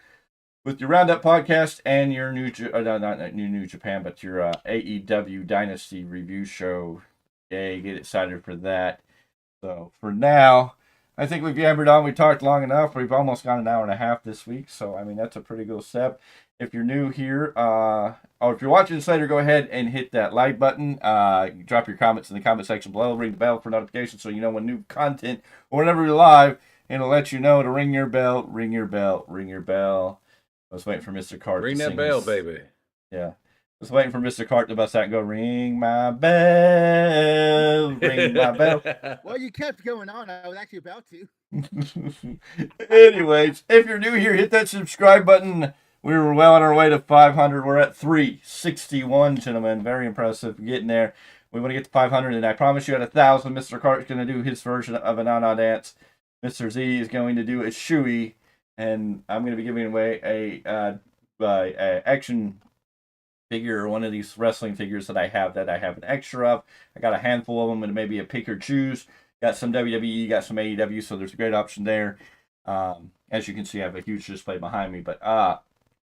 with your Roundup podcast and your New Japan, but your AEW Dynasty review show. Yay, get excited for that. So for now, I think we've yammered on. We talked long enough. We've almost gone an hour and a half this week. So, I mean, that's a pretty good step. If you're new here, or if you're watching this later, go ahead and hit that like button. Drop your comments in the comment section below. Ring the bell for notifications so you know when new content or whenever you're live. And it'll let you know to ring your bell, ring your bell, ring your bell. I was waiting for Mr. Clarke ring to that sing bell, this. baby. Yeah. I was waiting for Mr. Clarke to bust out and go, ring my bell, ring my bell. Well, you kept going on. I was actually about to. Anyways, if you're new here, hit that subscribe button. We were well on our way to 500. We're at 361, gentlemen. Very impressive. Getting there. We want to get to 500, and I promise you at 1,000, Mr. Clarke's going to do his version of a na-na dance. Mr. Z is going to do a shoey, and I'm going to be giving away a action figure, or one of these wrestling figures that I have an extra of. I got a handful of them, and maybe a pick or choose. Got some WWE, got some AEW, so there's a great option there. As you can see, I have a huge display behind me, but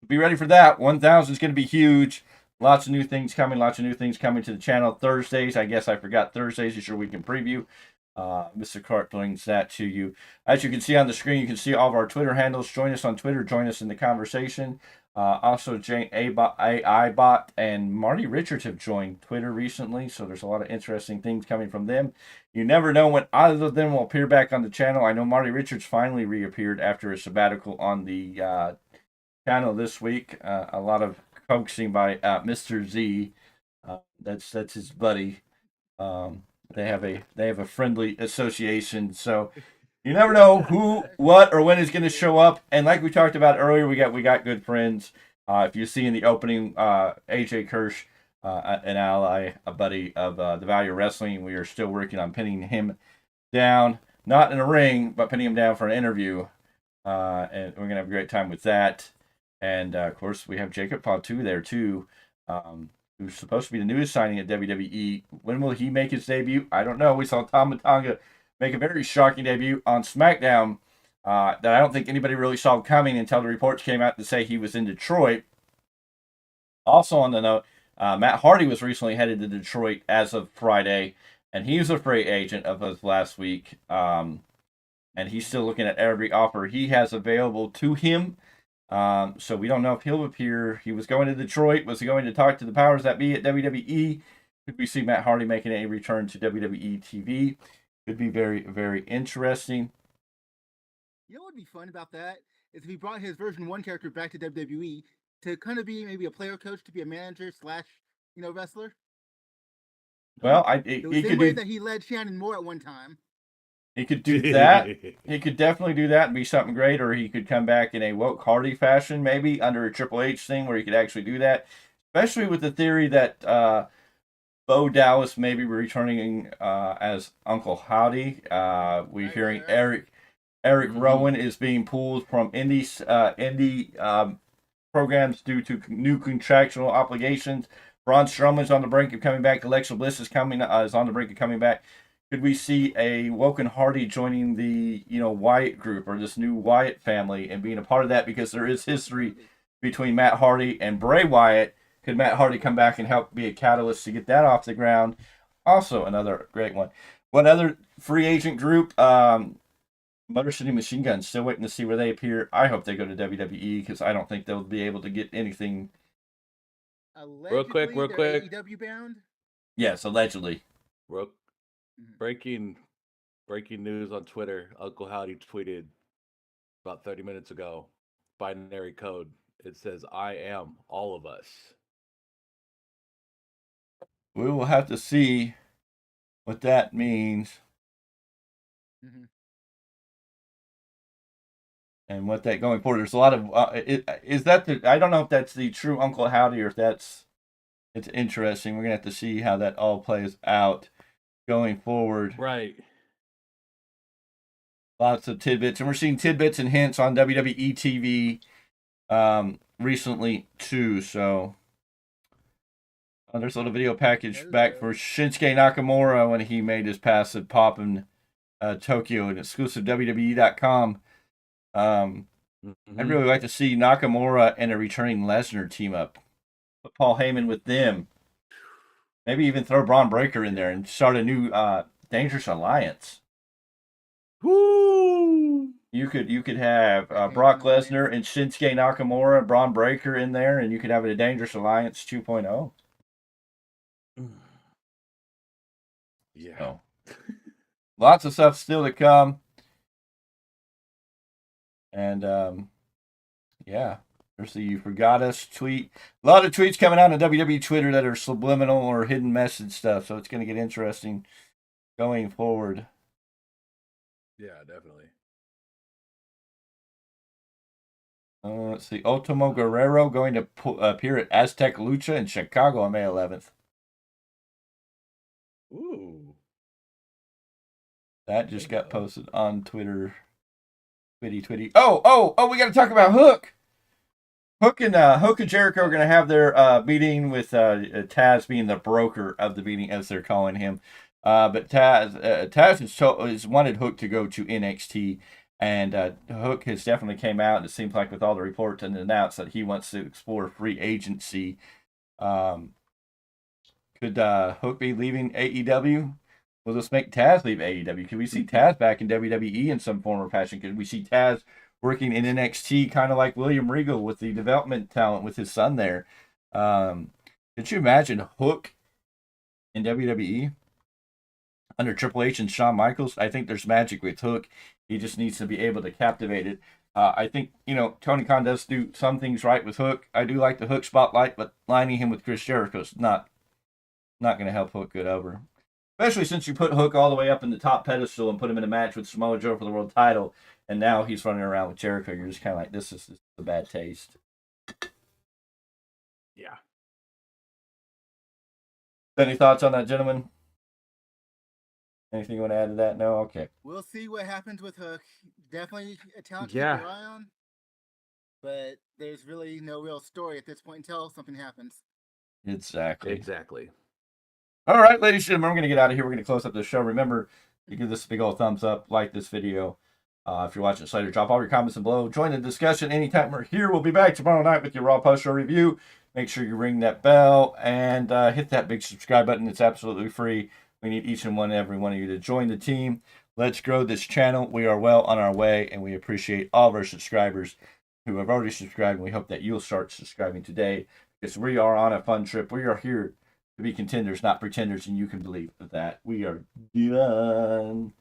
be ready for that. 1,000 is going to be huge. Lots of new things coming. Lots of new things coming to the channel. Thursdays, I guess I forgot Thursdays is your weekend preview. Mr. Clarke brings that to you. As you can see on the screen, you can see all of our Twitter handles. Join us on Twitter. Join us in the conversation. Also, Jane AIBot and Marty Richards have joined Twitter recently, so there's a lot of interesting things coming from them. You never know when either of them will appear back on the channel. I know Marty Richards finally reappeared after a sabbatical on the channel this week. A lot of coaxing by Mr. Z. That's his buddy. They have a friendly association, so you never know who, what, or when is going to show up. And like we talked about earlier, we got good friends. If you see in the opening, AJ Kirsch, an ally, a buddy of the Value of Wrestling, we are still working on pinning him down, not in a ring, but pinning him down for an interview. And we're gonna have a great time with that. And of course, we have Jacob Fatu there too. Who's supposed to be the newest signing at WWE. When will he make his debut? I don't know. We saw Tom Matanga make a very shocking debut on SmackDown that I don't think anybody really saw coming until the reports came out to say he was in Detroit. Also on the note, Matt Hardy was recently headed to Detroit as of Friday, and he was a free agent of last week. And he's still looking at every offer he has available to him. So we don't know if he'll appear. He was going to Detroit. Was he going to talk to the powers that be at WWE? Could we see Matt Hardy making a return to WWE TV? Could be very, very interesting. You know what would be fun about that is if he brought his version 1 character back to WWE to kind of be maybe a player coach, to be a manager / wrestler. Well, the same way that he led Shannon Moore at one time. He could do that. He could definitely do that and be something great, or he could come back in a woke Hardy fashion, maybe under a Triple H thing where he could actually do that. Especially with the theory that Bo Dallas may be returning as Uncle Howdy. We're hearing Eric Rowan is being pulled from indie programs due to new contractual obligations. Braun Strowman's on the brink of coming back. Alexa Bliss is on the brink of coming back. Could we see a Woken Hardy joining the Wyatt group or this new Wyatt family and being a part of that, because there is history between Matt Hardy and Bray Wyatt? Could Matt Hardy come back and help be a catalyst to get that off the ground? Also another great one. One other free agent group, Motor City Machine Guns, still waiting to see where they appear. I hope they go to WWE because I don't think they'll be able to get anything. Allegedly, real quick. AEW bound? Yes, allegedly. Breaking news on Twitter. Uncle Howdy tweeted about 30 minutes ago. Binary code. It says, "I am all of us." We will have to see what that means. And what that going forward. There's a lot of is that the, I don't know if that's the true Uncle Howdy or if it's interesting. We're gonna have to see how that all plays out going forward. Right. Lots of tidbits, and we're seeing tidbits and hints on WWE TV recently too. So there's a little video package back for Shinsuke Nakamura when he made his passive pop in Tokyo, and exclusive WWE.com. I'd really like to see Nakamura and a returning Lesnar team up. Put Paul Heyman with them. Maybe even throw Braun Breaker in there and start a new Dangerous Alliance. Woo! You could have Brock Lesnar and Shinsuke Nakamura, Braun Breaker in there, and you could have a Dangerous Alliance 2.0. Yeah. So, lots of stuff still to come. And yeah, there's the "you forgot us" tweet. A lot of tweets coming out on WWE Twitter that are subliminal or hidden message stuff. So it's going to get interesting going forward. Yeah, definitely. Let's see. Ultimo Guerrero going to appear at Aztec Lucha in Chicago on May 11th. Ooh. That just got posted on Twitter. Twitty. Oh, we got to talk about Hook. Hook and Jericho are going to have their meeting with Taz being the broker of the meeting, as they're calling him. But Taz is wanted Hook to go to NXT And Hook has definitely came out, and it seems like with all the reports and announced that he wants to explore free agency. Could Hook be leaving AEW? Will this make Taz leave AEW? Could we see Taz back in WWE in some form or fashion? Could we see Taz working in NXT, kind of like William Regal with the development talent with his son there? Could you imagine Hook in WWE under Triple H and Shawn Michaels? I think there's magic with Hook. He just needs to be able to captivate it. I think, Tony Khan does do some things right with Hook. I do like the Hook spotlight, but lining him with Chris Jericho is not going to help Hook get over. Especially since you put Hook all the way up in the top pedestal and put him in a match with Samoa Joe for the world title, and now he's running around with Jericho. You're just kind of like, this is a bad taste. Yeah. Any thoughts on that, gentlemen? Anything you want to add to that? No? Okay. We'll see what happens with Hook. Definitely a talent to Yeah. keep your eye on. But there's really no real story at this point until something happens. Exactly. All right, ladies and gentlemen, we're going to get out of here. We're going to close up the show. Remember to give this a big old thumbs up, like this video. If you're watching us later, drop all your comments below. Join the discussion anytime we're here. We'll be back tomorrow night with your Raw post-show review. Make sure you ring that bell and hit that big subscribe button. It's absolutely free. We need each and every one of you to join the team. Let's grow this channel. We are well on our way, and we appreciate all of our subscribers who have already subscribed. And we hope that you'll start subscribing today, because we are on a fun trip. We are here to be contenders, not pretenders, and you can believe that. We are done.